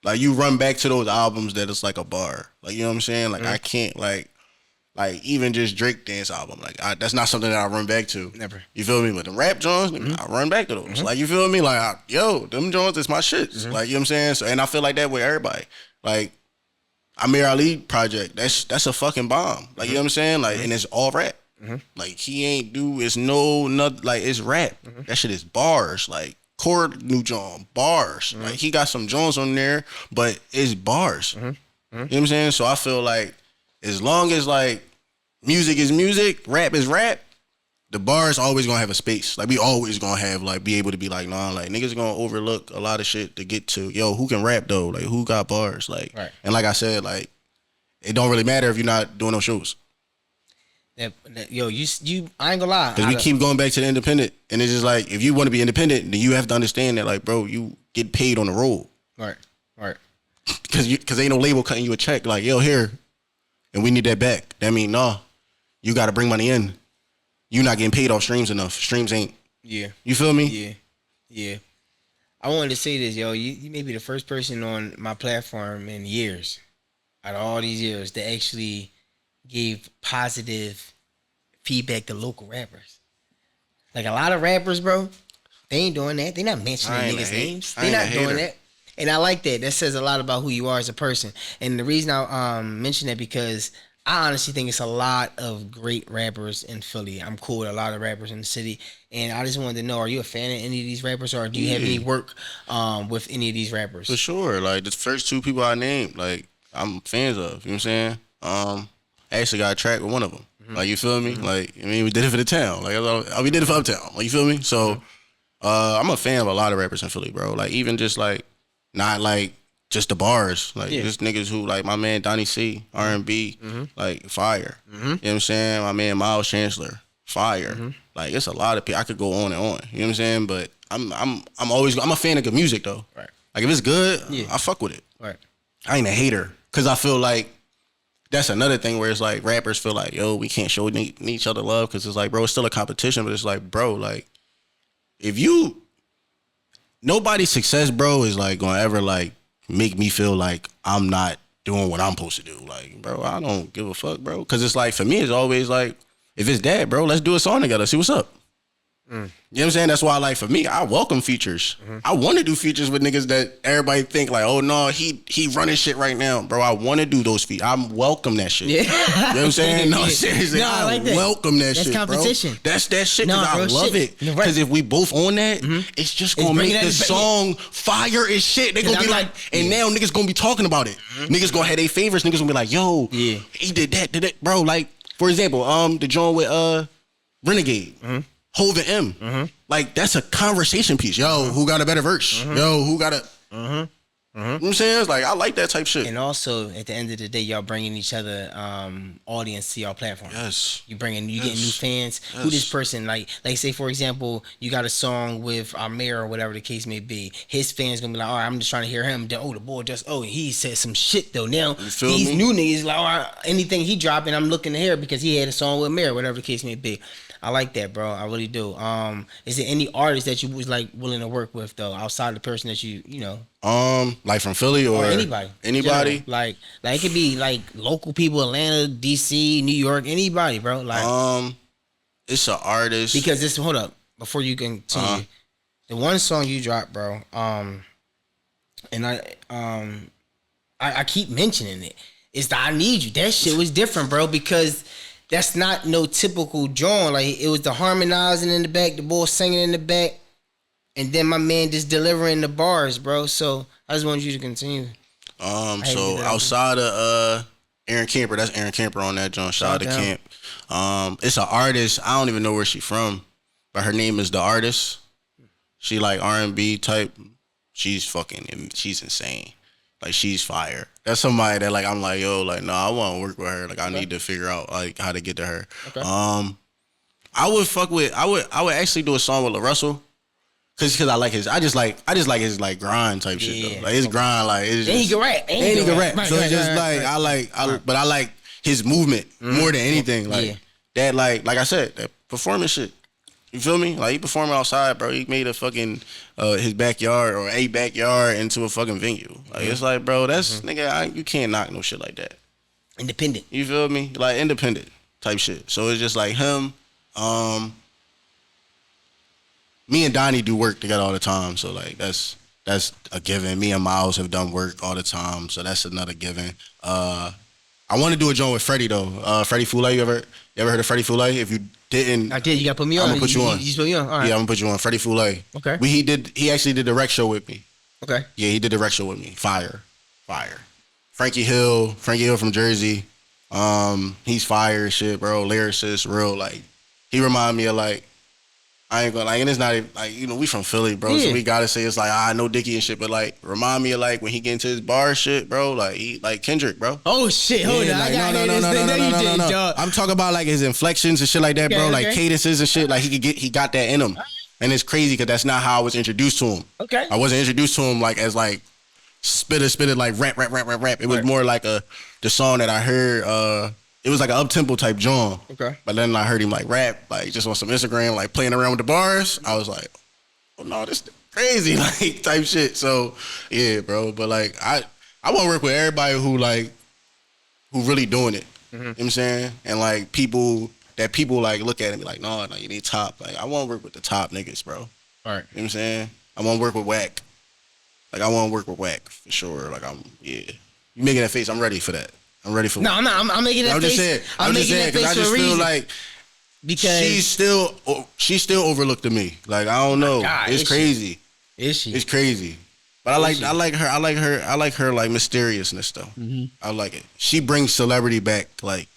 Like, you run back to those albums that it's like a bar. Like, you know what I'm saying? Like, I can't like even just Drake dance album. Like, that's not something that I run back to. Never. You feel me? But the rap joints, I run back to those. Like, you feel me? Like, them joints is my shit. Like, you know what I'm saying? So, and I feel like that with everybody. Like, Amir Ali project, that's a fucking bomb. Like, you know what I'm saying? Like, and it's all rap. Like, he ain't it's like, it's rap. That shit is bars. Like, Chord new John, bars. Like, he got some Jones on there, but it's bars. You know what I'm saying? So I feel like as long as like music is music, rap is rap. The bar is always gonna have a space. Like we always gonna have like be able to be like, nah, like niggas gonna overlook a lot of shit to get to. Yo, who can rap though? Like who got bars? Like, Right. and like I said, like it don't really matter if you're not doing no shows. Yo, you, I ain't gonna lie. Because we keep going back to the independent, and it's just like if you want to be independent, then you have to understand that, like, bro, you get paid on the road. Right. Because ain't no label cutting you a check like, yo, here, and we need that back. That mean, nah, you got to bring money in. You not getting paid off streams enough. Streams ain't. Yeah. You feel me? Yeah. I wanted to say this, yo. You may be the first person on my platform in years, out of all these years, that actually gave positive feedback to local rappers. Like a lot of rappers, bro, they ain't doing that. They not mentioning niggas' names. They not doing that. And I like that. That says a lot about who you are as a person. And the reason I mention that because I honestly think it's a lot of great rappers in Philly. I'm cool with a lot of rappers in the city. And I just wanted to know, are you a fan of any of these rappers, or do you have any work with any of these rappers? For sure. Like the first two people I named, like I'm fans of. You know what I'm saying? I actually got a track with one of them. Like you feel me? Like I mean, we did it for the town. Like we did it for Uptown. Like you feel me? So I'm a fan of a lot of rappers in Philly, bro. Like even just like not like just the bars, like just niggas who like my man Donnie C, R&B, like fire. You know what I'm saying? My man Miles Chancellor, fire. Like it's a lot of people. I could go on and on. You know what I'm saying? But I'm a fan of good music though. Right. Like if it's good, I fuck with it. Right. I ain't a hater because I feel like that's another thing where it's like rappers feel like, yo, we can't show each other love because it's like, bro, it's still a competition, but it's like, bro, like if you nobody's success, bro, is like gonna ever like make me feel like I'm not doing what I'm supposed to do. Like, bro, I don't give a fuck, bro. Because it's like, for me, it's always like, if it's that, bro, let's do a song together. See what's up. You know what I'm saying? That's why, like, for me, I welcome features. I want to do features with niggas that everybody think like, oh no, he running shit right now, bro. I want to do those features. I welcome that shit. Yeah. You know what I'm saying? No, seriously, I like that. Welcome that shit, competition. Bro. That's that shit because I love it. Because if we both on that, it's just gonna make the song fire as shit. They gonna be like, and now niggas gonna be talking about it. Niggas gonna have their favorites. Niggas gonna be like, yo, he did that, bro. Like, for example, the joint with Renegade. Hov and M. Like, that's a conversation piece. Yo, who got a better verse? Yo, who got a... You know what I'm saying? It's like, I like that type shit. And also, at the end of the day, y'all bringing each other audience to y'all platform. Yes. You getting new fans. Yes. Who this person, like say, for example, you got a song with our mayor or whatever the case may be. His fans gonna be like, all right, I'm just trying to hear him. Then, the boy he said some shit, though. Now, these new niggas, like, all right, anything he dropping, I'm looking to hear because he had a song with mayor, whatever the case may be. I like that, bro. I really do. Is there any artist that you was like willing to work with though, outside the person that you know? Like from Philly or anybody? Anybody? Yeah, like it could be like local people, Atlanta, DC, New York, anybody, bro. Like, it's an artist because this. Hold up, before you continue, the one song you dropped, bro. And I keep mentioning it. It's the I Need You. That shit was different, bro, because that's not no typical joint. Like, it was the harmonizing in the back, the boy singing in the back, and then my man just delivering the bars, bro. So I just wanted you to continue. So outside of Aaron Camper, that's Aaron Camper on that joint. Shout out to Camp. It's an artist. I don't even know where she from, but her name is The Artist. She like R&B type. She's insane. Like, she's fire. That's somebody that, like, I'm like, yo, like, no, I want to work with her. Like, I need to figure out, like, how to get to her. Okay. I would actually do a song with LaRussell. Cause I like his, I just like his, like, grind type shit, though. Like, his grind, like, it's just. And he can rap. And he can rap. So it's just, like, but I like his movement more than anything. Like, that, like I said, that performance shit. You feel me? Like, he performing outside, bro. He made a fucking his backyard or a backyard into a fucking venue. Like, it's like, bro, that's nigga. You can't knock no shit like that. Independent. You feel me? Like, independent type shit. So it's just like him. Me and Donnie do work together all the time. So like that's a given. Me and Miles have done work all the time. So that's another given. I want to do a joint with Freddie though. Freddie Foulé. You ever heard of Freddie Foulé? If you didn't, I did. You got to put me on. I'm gonna put you on. You put me on. All right. Yeah, I'm gonna put you on. Freddie Foulé. Okay. He actually did the rec show with me. Okay. Yeah, he did the rec show with me. Fire. Frankie Hill from Jersey. He's fire as shit, bro. Lyricist, real like. He remind me of like. I ain't gonna like, and it's not even, like, you know, we from Philly, bro. So Yeah. we gotta say it's like no Dickie and shit, but like remind me of like when he get into his bar shit, bro. Like he like Kendrick, bro. Oh shit! Hold Yeah, on, I like, got this. No, you did, dog. I'm talking about like his inflections and shit like that, bro. Okay, Like okay. cadences and shit. Like he got that in him, and it's crazy because that's not how I was introduced to him. Okay. I wasn't introduced to him like as like spitter like rap. It was Right. more like the song that I heard. It was like an up tempo type John. Okay. But then I heard him like rap, like just on some Instagram, like playing around with the bars. I was like, oh no, this crazy like type shit. So yeah, bro. But like I want to work with everybody who really doing it. You know what I'm saying? And like people like look at it and be like, no, you need top. Like I want to work with the top niggas, bro. All right. You know what I'm saying? I want to work with Wack. Like I want to work with Wack for sure. Like you making that face, I'm ready for that. I'm ready for No, I'm not. I'm making that I'm face. just saying. I'm just making saying that face I for just a feel reason. like Because she's still overlooked to me. Like I don't know. God, It's is she? crazy. is she? It's crazy. But I like her like mysteriousness though. I like it. She brings celebrity back, like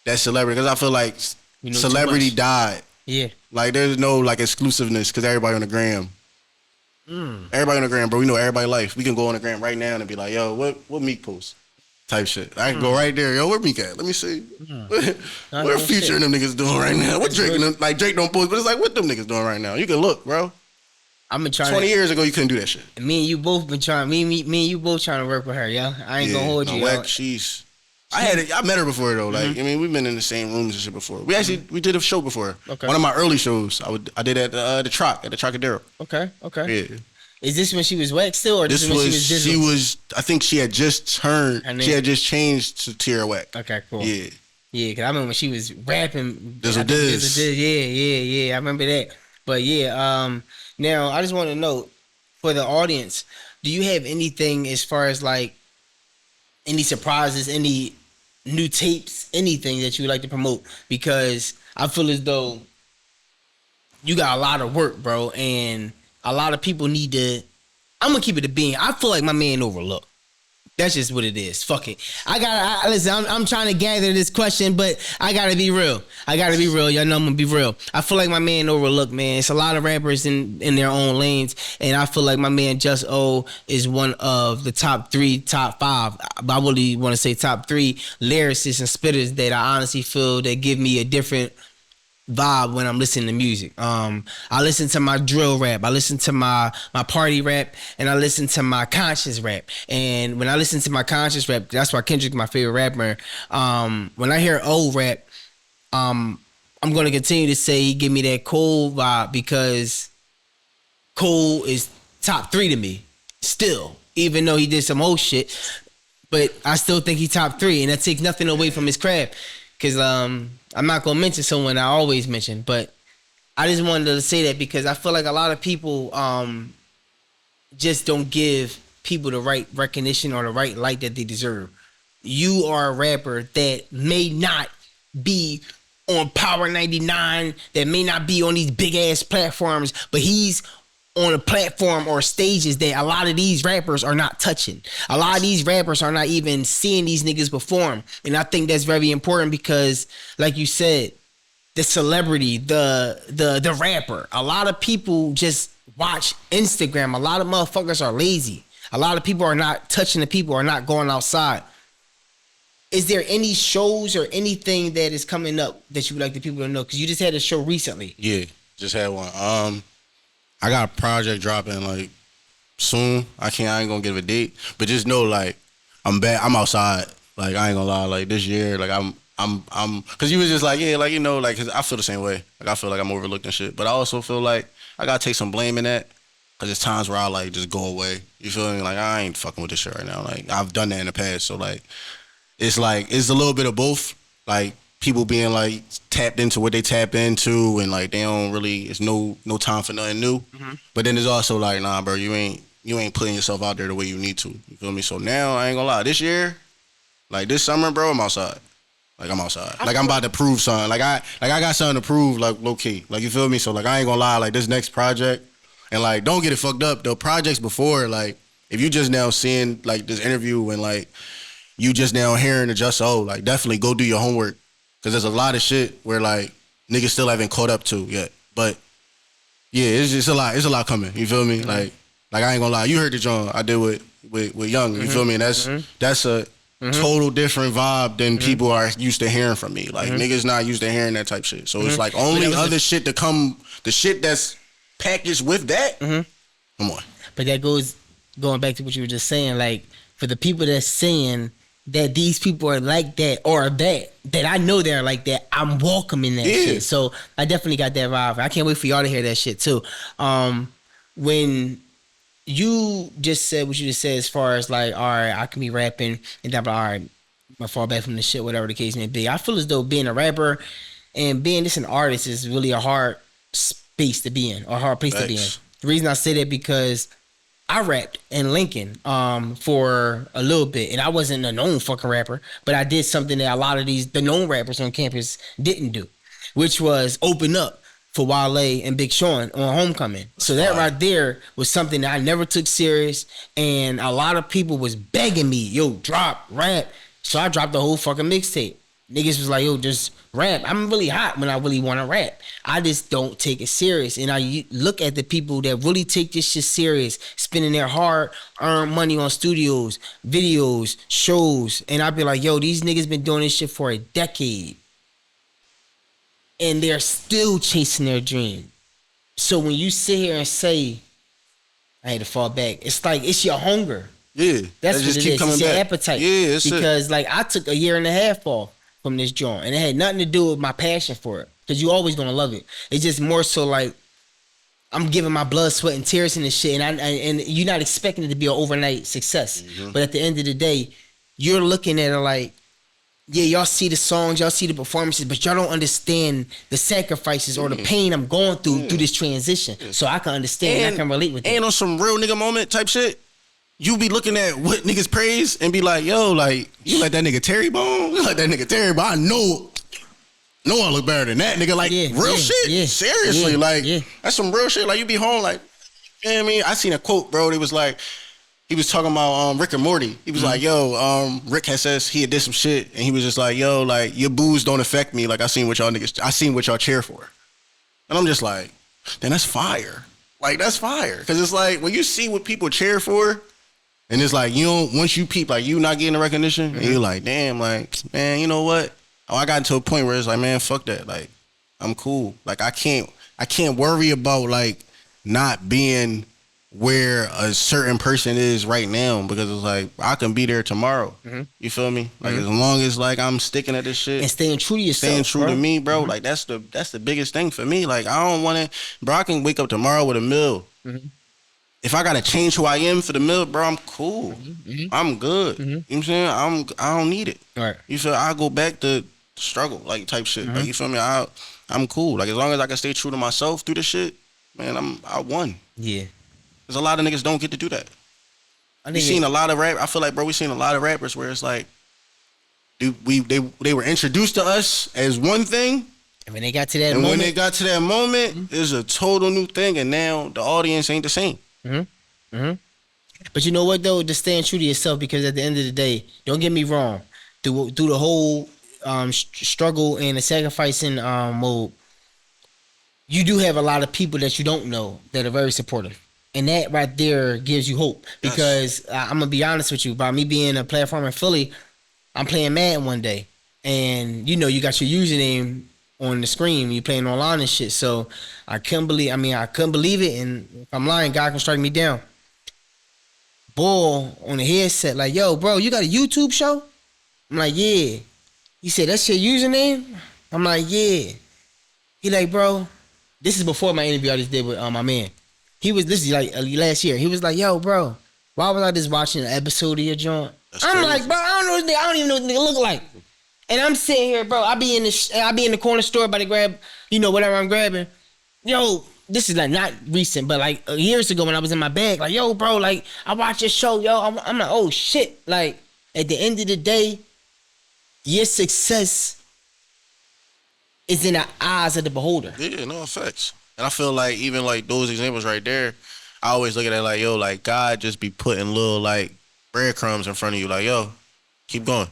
that celebrity, because I feel like You know too celebrity much. died. Yeah. Like there's no like exclusiveness because everybody on the gram. Everybody on the gram, bro. We know everybody life. We can go on the gram right now and be like, yo, what Meek post? Type shit. I can go right there. Yo, where Meek at? Let me see. What real Future shit. and them niggas doing right now? What That's Drake and real. them, like Drake don't post, but it's like what them niggas doing right now? You can look, bro. I've been trying 20 to. years ago, you couldn't do that shit. Me and you both been trying. Me and you both trying to work with her, yo. I ain't gonna hold you. Yo. Wack, I met her before though. Like I mean, we've been in the same rooms and shit before. We actually we did a show before. Okay. One of my early shows, I did at the Trocadero. Okay. Okay. Yeah. Is this when she was wet still, or this This is when was she was? I think she had just turned. Her name- She had just changed to Tierra Wack. Okay. Cool. Yeah. Yeah, cause I remember when she was rapping. Dizzle I think Diz. Yeah. I remember that. But yeah, now I just want to know for the audience, do you have anything as far as like any surprises, any new tapes, anything that you would like to promote? Because I feel as though you got a lot of work, bro, and a lot of people need to. I'm gonna keep it a bean. I feel like my man overlooked. That's just what it is. Fuck it. Listen. I'm trying to gather this question, but I gotta be real. Y'all know I'm gonna be real. I feel like my man overlooked, man. It's a lot of rappers in their own lanes, and I feel like my man Jus-O is one of the top 3, top 5. But I really want to say top 3 lyricists and spitters that I honestly feel that give me a different vibe when I'm listening to music. I listen to my drill rap, I listen to my party rap, and I listen to my conscious rap. And when I listen to my conscious rap, that's why Kendrick's my favorite rapper. When I hear old rap, I'm gonna continue to say he give me that Cole vibe because Cole is top 3 to me still, even though he did some old shit. But I still think he top 3, and that takes nothing away from his craft. Cause I'm not gonna mention someone I always mention, but I just wanted to say that because I feel like a lot of people just don't give people the right recognition or the right light that they deserve. You are a rapper that may not be on Power 99, that may not be on these big ass platforms, but he's on a platform or stages that a lot of these rappers are not touching. A lot of these rappers are not even seeing these niggas perform. And I think that's very important because, like you said, the celebrity, the rapper, a lot of people just watch Instagram. A lot of motherfuckers are lazy. A lot of people are not touching the people, are not going outside. Is there any shows or anything that is coming up that you would like the people to know? Because you just had a show recently. Yeah, just had one. I got a project dropping like soon. I ain't gonna give a date, but just know like I'm back. I'm outside. Like I ain't gonna lie. Like this year, like I'm because you was just like yeah, like you know, like 'cause I feel the same way. Like I feel like I'm overlooked and shit, but I also feel like I gotta take some blame in that because there's times where I like just go away. You feel me? Like I ain't fucking with this shit right now. Like I've done that in the past, so like it's a little bit of both. Like people being like tapped into what they tap into and like they don't really it's no time for nothing new. But then there's also like nah bro you ain't putting yourself out there the way you need to. You feel me? So now I ain't gonna lie, this year, like this summer, bro, I'm outside. Like I'm outside. Like I'm about to prove something. Like I got something to prove, like low key. Like you feel me? So like I ain't gonna lie, like this next project, and like don't get it fucked up. The projects before, like if you just now seeing like this interview and like you just now hearing the Jus-O. Like, definitely go do your homework. Because there's a lot of shit where, like, niggas still haven't caught up to yet. But, yeah, it's just a lot. It's a lot coming. You feel me? Like I ain't gonna lie. You heard the John I did with Young. You feel me? And that's a total different vibe than people are used to hearing from me. Like, niggas not used to hearing that type shit. So it's like only other shit to come, the shit that's packaged with that. Come on. But that going back to what you were just saying, like, for the people that's saying that these people are like that or that I know they're like that, I'm welcoming that shit. So I definitely got that vibe. I can't wait for y'all to hear that shit too. When you just said what you just said as far as like, all right, I can be rapping and then, all right, I'm gonna fall back from the shit, whatever the case may be. I feel as though being a rapper and being just an artist is really a hard space to be in, or a hard place to be in. The reason I say that because I rapped in Lincoln for a little bit, and I wasn't a known fucking rapper, but I did something that a lot of the known rappers on campus didn't do, which was open up for Wale and Big Sean on Homecoming. So that right there was something that I never took serious, and a lot of people was begging me, yo, drop, rap. So I dropped the whole fucking mixtape. Niggas was like, yo, just rap. I'm really hot when I really want to rap. I just don't take it serious. And I look at the people that really take this shit serious, spending their hard-earned money on studios, videos, shows. And I be like, yo, these niggas been doing this shit for a decade. And they're still chasing their dream. So when you sit here and say, I had to fall back, it's like, it's your hunger. Yeah. That's what just it keep is. coming It's your back. appetite. Yeah, it's because like I took a year and a half off from this joint, and it had nothing to do with my passion for it. Because you always gonna love it. It's just more so like I'm giving my blood, sweat, and tears in this shit, and you're not expecting it to be an overnight success. But at the end of the day, you're looking at it like, yeah, y'all see the songs, y'all see the performances, but y'all don't understand the sacrifices or the pain I'm going through this transition. So I can understand, and I can relate with it. And on some real nigga moment type shit, you be looking at what niggas praise and be like, yo, like, you like that nigga Terry Bone? You like that nigga Terry Bone? I know I look better than that nigga. Like, real shit. Seriously, like, that's some real shit. Like, you be home, like, you know what I mean? I seen a quote, bro. It was like, he was talking about Rick and Morty. He was like, yo, Rick had says he had did some shit, and he was just like, yo, like, your booze don't affect me. Like, I seen what y'all cheer for. And I'm just like, then that's fire. Like, that's fire. Because it's like, when you see what people cheer for, and it's like, you don't, once you peep, like, you not getting the recognition, and you're like, damn, like, man, you know what? Oh, I got into a point where it's like, man, fuck that. Like, I'm cool. Like, I can't worry about, like, not being where a certain person is right now, because it's like, I can be there tomorrow. You feel me? Like, as long as, like, I'm sticking at this shit. And staying true to yourself. Staying true to me, bro. Like, that's the biggest thing for me. Like, I don't want to, bro, I can wake up tomorrow with a meal. If I gotta change who I am for the mill, bro, I'm cool. I'm good. You know what I'm saying? I don't need it. Right. You feel? I go back to struggle, like, type shit. Like, you feel me? I'm cool. Like, as long as I can stay true to myself through this shit, man, I won. Yeah. There's a lot of niggas don't get to do that. We seen a lot of rap. I feel like, bro, we seen a lot of rappers where it's like, they were introduced to us as one thing. And when they got to that moment, it's a total new thing, and now the audience ain't the same. But you know what though? Just staying true to yourself, because at the end of the day, don't get me wrong, through the whole struggle and the sacrificing mode, you do have a lot of people that you don't know that are very supportive, and that right there gives you hope. Because I'm gonna be honest with you, by me being a platform in Philly, I'm playing Madden one day, and you know you got your username on the screen, you playing online and shit. So I couldn't believe it, and if I'm lying, God can strike me down. Bull on the headset, like, yo, bro, you got a YouTube show? I'm like, yeah. He said, that's your username? I'm like, yeah. He like, bro, this is before my interview I just did with my man. This is like last year. He was like, yo, bro, why was I just watching an episode of your joint? I'm like, bro, I don't even know what this nigga look like. And I'm sitting here, bro. I be in the corner store about to grab, whatever I'm grabbing. Yo, this is like not recent, but like years ago when I was in my bag, like, yo, bro, like I watch your show, yo. I'm like, oh shit. Like at the end of the day, your success is in the eyes of the beholder. Yeah, no effects. And I feel like even like those examples right there, I always look at it like, yo, like God just be putting little like breadcrumbs in front of you, like, yo, keep going.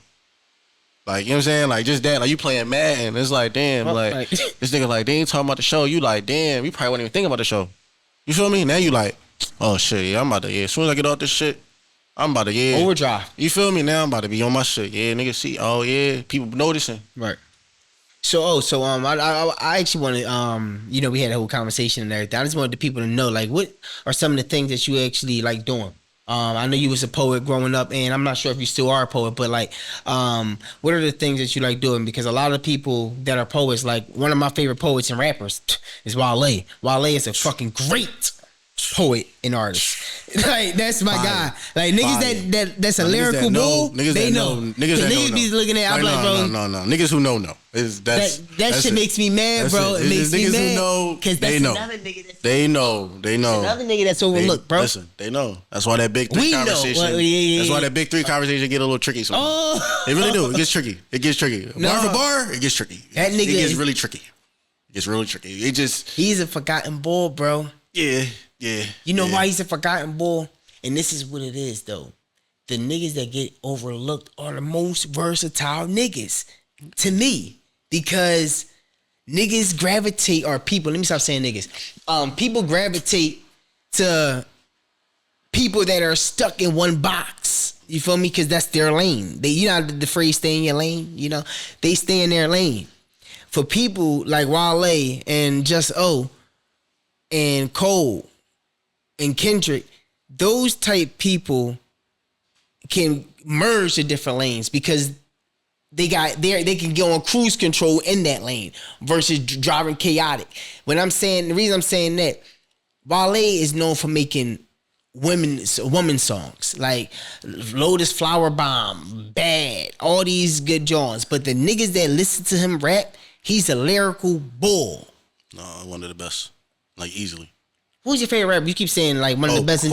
Like, you know what I'm saying? Like, just that. Like, you playing Madden. It's like, damn, like, this nigga like, they ain't talking about the show. You like, damn, you probably wouldn't even think about the show. You feel me? Now you like, oh, shit, yeah, I'm about to, yeah, as soon as I get off this shit, I'm about to, yeah. Overdrive. You feel me? Now I'm about to be on my shit. Yeah, nigga, see, oh, yeah, people noticing. Right. I actually wanted, you know, we had a whole conversation and everything. I just wanted the people to know, like, what are some of the things that you actually like doing? I know you was a poet growing up, and I'm not sure if you still are a poet, but like, what are the things that you like doing? Because a lot of people that are poets, like one of my favorite poets and rappers is Wale. Wale is a fucking great poet and artist. Like, that's my guy. Like, niggas that's a lyrical bull. They know. Niggas be looking at. I'm like, bro, no. Niggas who know. That shit makes me mad, bro. It makes me mad. Niggas who know, because that's another nigga that's they know. Another nigga that's overlooked, bro. Listen, they know. That's why that big three conversation. That's why that big three conversation get a little tricky sometimes. Oh, they really do. It gets tricky. Bar for bar, it gets tricky. That nigga gets really tricky. It gets really tricky. He's a forgotten bull, bro. Yeah. You know why he's a forgotten bull? And this is what it is, though. The niggas that get overlooked are the most versatile niggas, to me, because niggas gravitate, or people, let me stop saying niggas. People gravitate to people that are stuck in one box. You feel me? Because that's their lane. You know the phrase, stay in your lane? You know, they stay in their lane. For people like Wale and Jus-O and Cole and Kendrick, those type people can merge to different lanes because they can go on cruise control in that lane versus driving chaotic. The reason I'm saying that, Wale is known for making woman songs like Lotus Flower Bomb, Bad, all these good joints. But the niggas that listen to him rap, he's a lyrical bull. No, one of the best, like easily. Who's your favorite rapper? You keep saying like one of the best.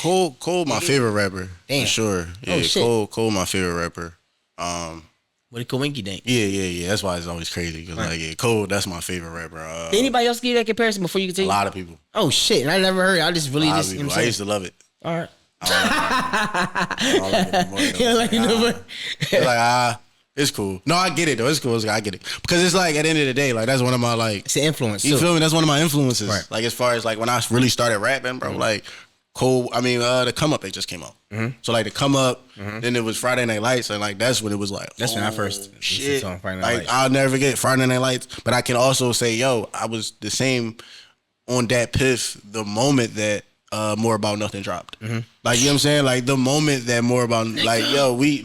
Cole, my favorite rapper. Damn. For sure. Yeah, Cole, my favorite rapper. What a coinky dink. Yeah. That's why it's always crazy because like Cole, that's my favorite rapper. Did anybody else give you that comparison before you continue? A lot of people. Oh shit, and I never heard it. I just really just. You know I used to love it. All right. I don't like it anymore. Yeah, like you know, it's cool. No, I get it though. It's cool. I get it because it's like at the end of the day, like that's one of my like. It's an influence. You feel me? That's one of my influences. Right. Like as far as like when I really started rapping, bro. Like Cole. I mean, the Come Up, they just came out. Mm-hmm. So like the Come Up, then it was Friday Night Lights, and like that's when it was like. That's when I first shit. Like I'll never forget Friday Night Lights, but I can also say, yo, I was the same on that piff the moment that. More About Nothing dropped. Mm-hmm. Like, you know what I'm saying? Like, the moment that More About, like, yo, we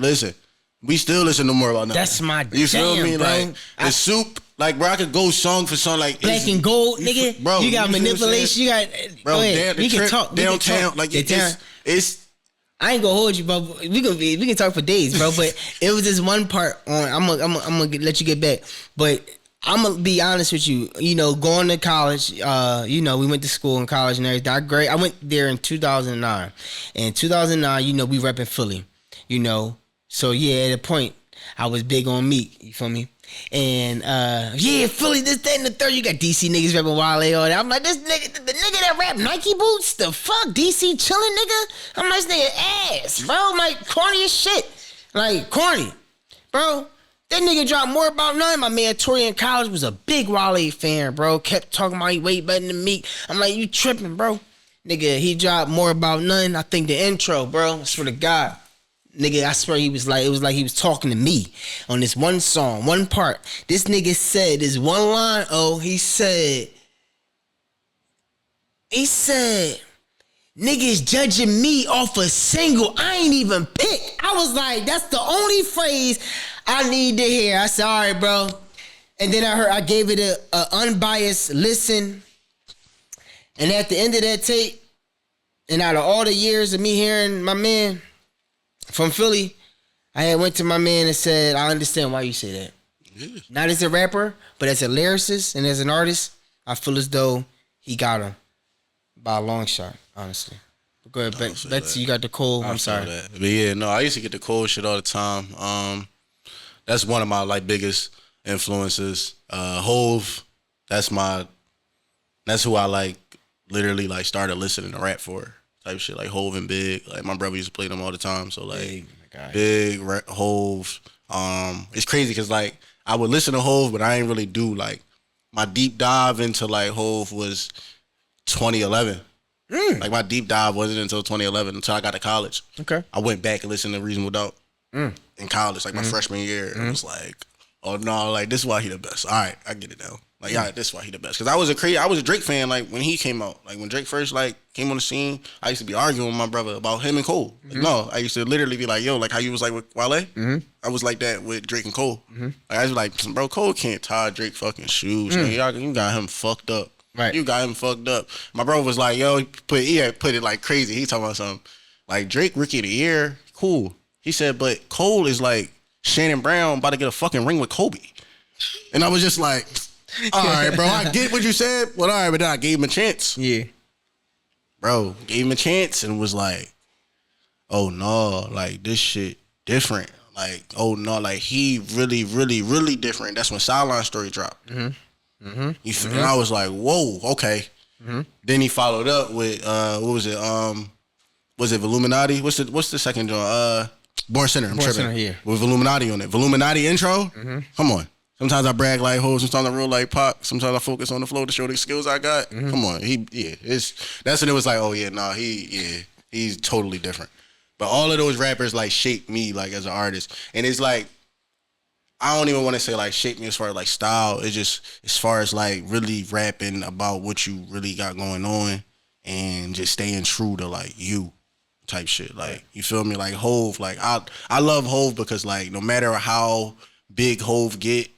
still listen to More About Nothing. That's my You feel damn, me? Bro. Like, the soup, like, bro, I could go song for song, like. Black and Gold, nigga. Bro, you got manipulation. You got. Bro, go ahead. We can talk. Downtown, like, it's. I ain't gonna hold you, bro. We can talk for days, bro. But it was this one part on. I'm gonna let you get back, but. I'm gonna be honest with you. You know, going to college. You know, we went to school and college and everything. I went there in 2009. And in 2009, you know, we repping Philly. You know, so yeah, at a point, I was big on Meek. You feel me? And yeah, Philly, this, that, and the third. You got DC niggas rapping Wale, all that. I'm like, this nigga, the nigga that rap Nike boots, the fuck, DC chilling nigga. I'm like, this nigga ass, bro. I'm like, corny as shit, like corny, bro. That nigga dropped More About Nothing. My man Tori in college was a big Wale fan, bro. Kept talking about he way better than Meek. I'm like, you tripping, bro. Nigga, he dropped More About Nothing. I think the intro, bro. I swear to God. Nigga, I swear it was like he was talking to me on this one song, one part. This nigga said this one line, he said, niggas judging me off a single I ain't even picked. I was like, that's the only phrase I need to hear. I said, all right, bro. And then I gave it a unbiased listen. And at the end of that tape, and out of all the years of me hearing my man from Philly, I had went to my man and said, I understand why you say that. Yeah. Not as a rapper, but as a lyricist and as an artist, I feel as though he got him by a long shot, honestly. But go ahead, Betsy, you got the Cole. I'm sorry. That. But yeah, no, I used to get the Cole shit all the time. That's one of my like biggest influences. Hove, that's who I like literally like started listening to rap for type shit, like Hove and Big. Like my brother used to play them all the time. So like, hey, Big Hove. It's crazy because like I would listen to Hove, but I ain't really do like my deep dive into like Hove was 2011. Like my deep dive wasn't until 2011 until I got to college. Okay. I went back and listened to Reasonable Doubt in college, like my freshman year. It was like, oh no, like this is why he the best. All right, I get it now. Like yeah, this is why he the best. Cause I was a Drake fan. Like when he came out, like when Drake first like came on the scene, I used to be arguing with my brother about him and Cole. Like, no, I used to literally be like, yo, like how you was like with Wale. I was like that with Drake and Cole. Like, I was like, bro, Cole can't tie Drake fucking shoes. Man. You got him fucked up. Right. You got him fucked up. My bro was like, yo, he had put it like crazy. He talking about something like Drake Rookie of the Year, cool. He said, but Cole is like Shannon Brown about to get a fucking ring with Kobe. And I was just like, all right, bro, I get what you said. Well, all right, but then I gave him a chance. Yeah. Bro, gave him a chance and was like, oh no, like this shit different. Like, oh no, like he really, really, really different. That's when Sideline Story dropped. And I was like, whoa, okay. Then he followed up with what was it? Was it Illuminati? What's the second joint? Born Center. I'm tripping. Center, yeah. With Illuminati on it. Illuminati intro. Come on. Sometimes I brag like hoes. Sometimes I real like Pac. Sometimes I focus on the flow to show the skills I got. Come on. That's when it was like, oh yeah, nah, he's totally different. But all of those rappers like shaped me like as an artist, and it's like I don't even want to say like shape me as far as like style. It's just as far as like really rapping about what you really got going on and just staying true to like you type shit. Like you feel me? Like Hove, like I love Hove because like no matter how big Hove get,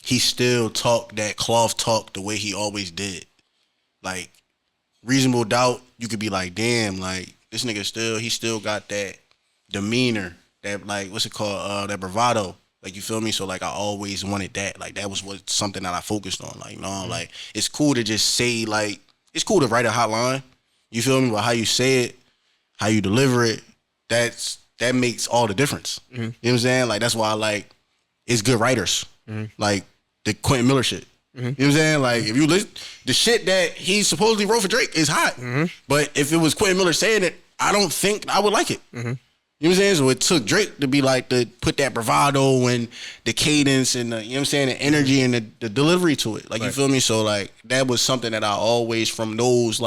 he still talk that cloth talk the way he always did. Like Reasonable Doubt, you could be like, damn, like this nigga he still got that demeanor, that like what's it called, that bravado. Like, you feel me? So, like, I always wanted that. Like, that was something that I focused on. Like, no, like, it's cool to just say, like, it's cool to write a hot line. You feel me? But how you say it, how you deliver it, that makes all the difference. You know what I'm saying? Like, that's why, like, it's good writers. Like, the Quentin Miller shit. You know what I'm saying? Like, if you listen, the shit that he supposedly wrote for Drake is hot. But if it was Quentin Miller saying it, I don't think I would like it. You know what I'm saying? So it took Drake to be like, to put that bravado and the cadence and the, you know what I'm saying, the energy and the delivery to it. Like, you feel me? So, like, that was something that I always, from those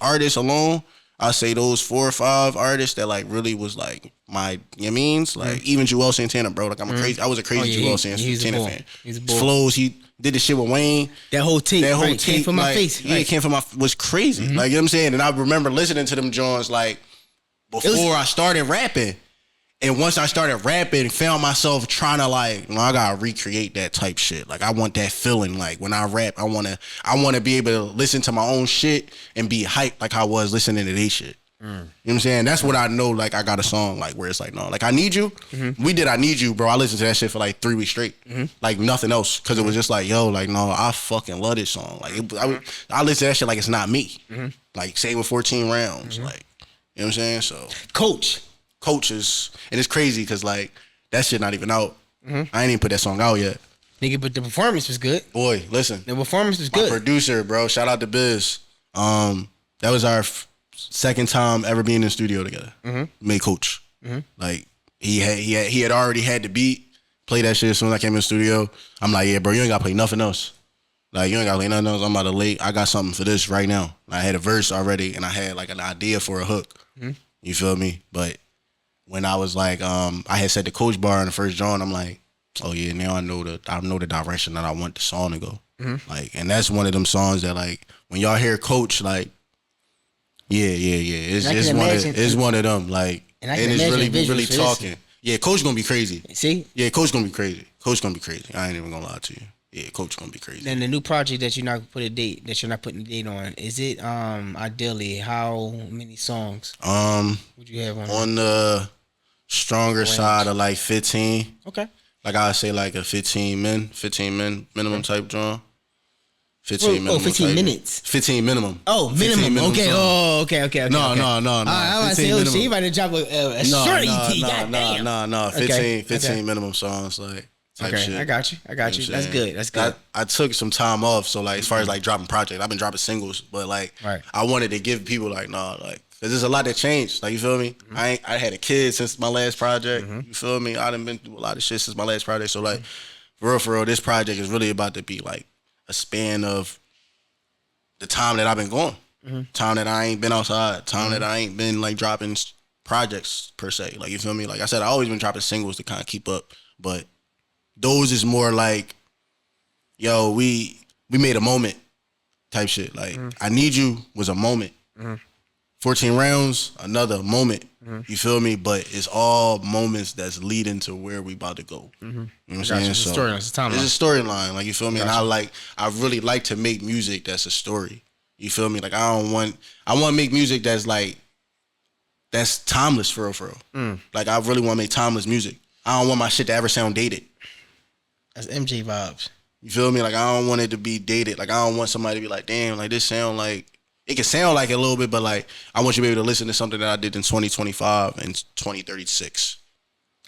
artists alone, I say those 4 or 5 artists that, like, really was, like, my, you know what I mean? Like, even Jus-O Santana, bro. Like, I was a crazy Jus-O Santana fan. He's a His bull. flows, he did the shit with Wayne. That whole tape came from my like, face. Yeah, it came from was crazy. Like, you know what I'm saying? And I remember listening to them joints, like, before I started rapping. And once I started rapping, found myself trying to like, I gotta recreate that type shit. Like, I want that feeling. Like, when I rap, I wanna be able to listen to my own shit and be hyped like I was listening to they shit. You know what I'm saying? That's what I know. Like, I got a song like where it's like, no, like I Need You. We did I Need You, bro. I listened to that shit for like 3 weeks straight, like nothing else, because it was just like, yo, like no, I fucking love this song. Like I listen to that shit like it's not me. Like same with 14 rounds. Like, you know what I'm saying? So coaches, and it's crazy because like that shit not even out. I ain't even put that song out yet. Nigga, but the performance was good. Boy, listen, The performance was my good. producer, bro. Shout out to Biz. That was our second time ever being in the studio together. Made Coach. Like he had already had the beat. Play that shit as soon as I came in the studio. I'm like, yeah, bro, you ain't gotta play nothing else. Like, you ain't gotta play nothing else. I'm about to late. I got something for this right now. I had a verse already, and I had like an idea for a hook. You feel me? But when I was like, I had set the Coach bar in the first joint, I'm like, oh yeah, now I know the direction that I want the song to go. Like, and that's one of them songs that like when y'all hear Coach, like, yeah. It's one of them. Like, And it's it's really talking. Yeah, Coach gonna be crazy. See? Yeah, Coach gonna be crazy. Coach gonna be crazy. I ain't even gonna lie to you. Yeah, Coach gonna be crazy. Then the new project that you're not putting a date on, is it ideally how many songs would you have on? On the stronger side of like 15. Okay. Like I would say like a 15 minimum type drum. 15 minimum. 15 type. minutes. 15 minimum. Oh, minimum. Okay. song. Oh, okay. No. I was say, oh, shit, you about to drop a short EP. Goddamn. No. 15 Okay. minimum songs like type shit. I got you. You know what I'm That's saying? good. I took some time off, so like as far as like dropping projects, I've been dropping singles, but like Right. I wanted to give people like, nah, like Cause there's a lot that changed. Like, you feel me? I had a kid since my last project. You feel me? I done been through a lot of shit since my last project. So like, for real, this project is really about to be like a span of the time that I've been going. Time that I ain't been outside. Time that I ain't been like dropping projects per se. Like, you feel me? Like I said, I always been dropping singles to kind of keep up. But those is more like, yo, we made a moment type shit. Like, I Need You was a moment. 14 rounds, another moment. You feel me? But it's all moments that's leading to where we about to go. You know what I'm saying? It's a storyline. It's a timeline. It's a storyline. Like, you feel me? And I really like to make music that's a story. You feel me? Like, I want to make music that's like, that's timeless for real. Like, I really want to make timeless music. I don't want my shit to ever sound dated. That's MJ vibes. You feel me? Like, I don't want it to be dated. Like, I don't want somebody to be like, damn, like, this sound like, it can sound like it a little bit, but like, I want you to be able to listen to something that I did in 2025 and 2036.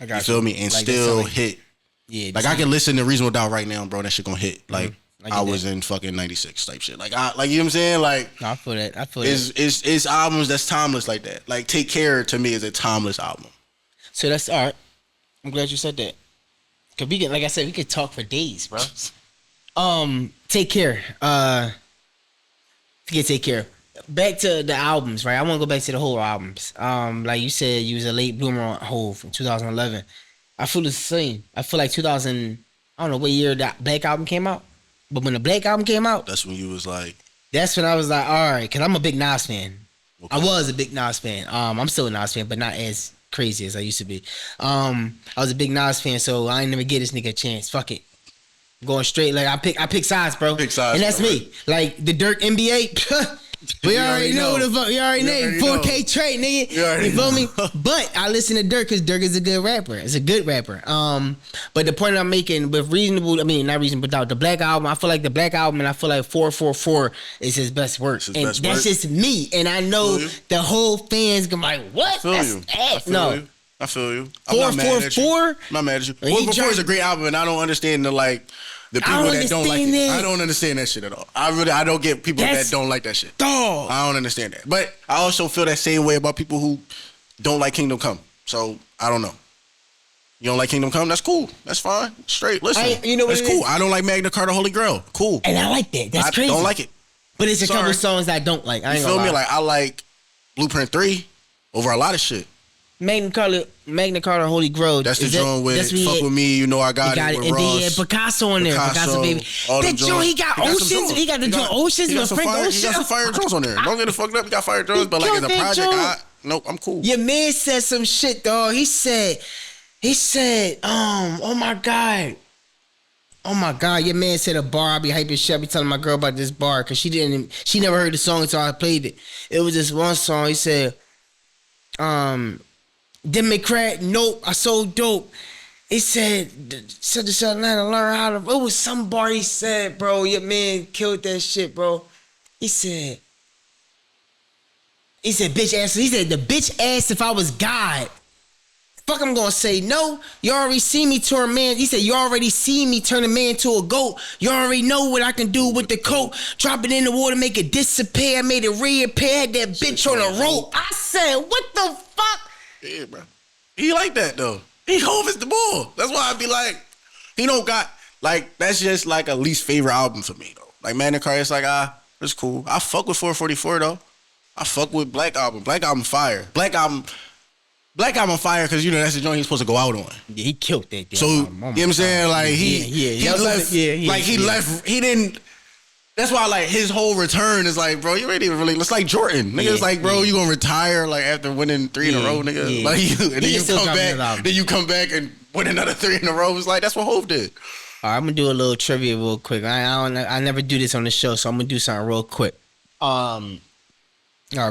I got you. Feel me? And like, still hit. Yeah. Like, I can listen to Reasonable Doubt right now, bro. That shit gonna hit. Like, I was in fucking 96 type shit. Like, you know what I'm saying? Like, no, I feel that. It's albums that's timeless like that. Like, Take Care to me is a timeless album. So that's all right. I'm glad you said that. Cause we can, like I said, we could talk for days, bro. Take Care. Take Care. Back to the albums, right? I want to go back to the whole albums. Like you said, you was a late bloomer on Hove from 2011. I feel the same. I feel like 2000. I don't know what year that Black album came out, but when the Black album came out, that's when you was like. That's when I was like, all right, cause I'm a big Nas fan. Okay. I was a big Nas fan. I'm still a Nas fan, but not as crazy as I used to be. I was a big Nas fan, so I ain't never give this nigga a chance. Fuck it. Going straight, like I pick sides, bro. Pick sides, and that's bro, me. Right? Like the Dirk NBA. We already know what the fuck. You already named 4K Trey, nigga. You feel me? But I listen to Dirk because Dirk is a good rapper. It's a good rapper. But the point I'm making with not Reasonable Doubt, the Black album, I feel like the Black album, and I feel like 444 is his best work. That's just me. And I know the whole fans gonna be like, what? I feel you. 444? I'm not mad at you. 444 is a great album, and I don't understand the people that don't like it. I don't understand that shit at all. I don't get people that don't like that shit. Dog. I don't understand that. But I also feel that same way about people who don't like Kingdom Come. So I don't know. You don't like Kingdom Come? That's cool. That's fine. Straight. Listen. That's cool. I don't like Magna Carta Holy Grail. Cool. And I like that. That's crazy. I don't like it. But it's a couple songs I don't like. You feel me? Like, I like Blueprint 3 over a lot of shit. Magna Carta Holy Grail. That's the joint with Fuck With Me, You Know I Got It with and Ross. then he had Picasso on there. Picasso baby. That joint, he got Oceans. He got the joint Oceans with Frank Ocean. He got some Fire Jones on there. Don't get it fucked up. He got Fire Jones, but like as a project, nope, I'm cool. Your man said some shit, dog. He said, oh my God, your man said a bar. I be hyping shit. I be telling my girl about this bar because she never heard the song until I played it. It was this one song. He said, Democrat, nope, I so dope. He said to Atlanta, learn how to. It was some bar he said, bro. Your man killed that shit, bro. He said, bitch ass. He said, the bitch asked if I was God. Fuck, I'm gonna say no. You already see me turn a man. He said, you already see me turn a man to a goat. You already know what I can do with the coat. Drop it in the water, make it disappear. I made it reappear. Had that bitch on a rope. I said, what the fuck? Yeah, bro. He like that though. He Hove is the bull. That's why I be like, he don't got like, that's just like a least favorite album for me though. Like Magna Carta, it's like it's cool. I fuck with 444 though. I fuck with Black Album. Black Album fire. Black Album fire because that's the joint he's supposed to go out on. Yeah, he killed that. So you know what I'm saying? Like he left. He didn't. That's why, like, his whole return is like, bro, you ain't even really. It's like Jordan, nigga. It's like, bro, you gonna retire like after winning 3 in a row, nigga. Yeah. Like, and then you come back, and win another 3 in a row. It's like that's what Hove did. All right, I'm gonna do a little trivia real quick. I never do this on the show, so I'm gonna do something real quick. All right,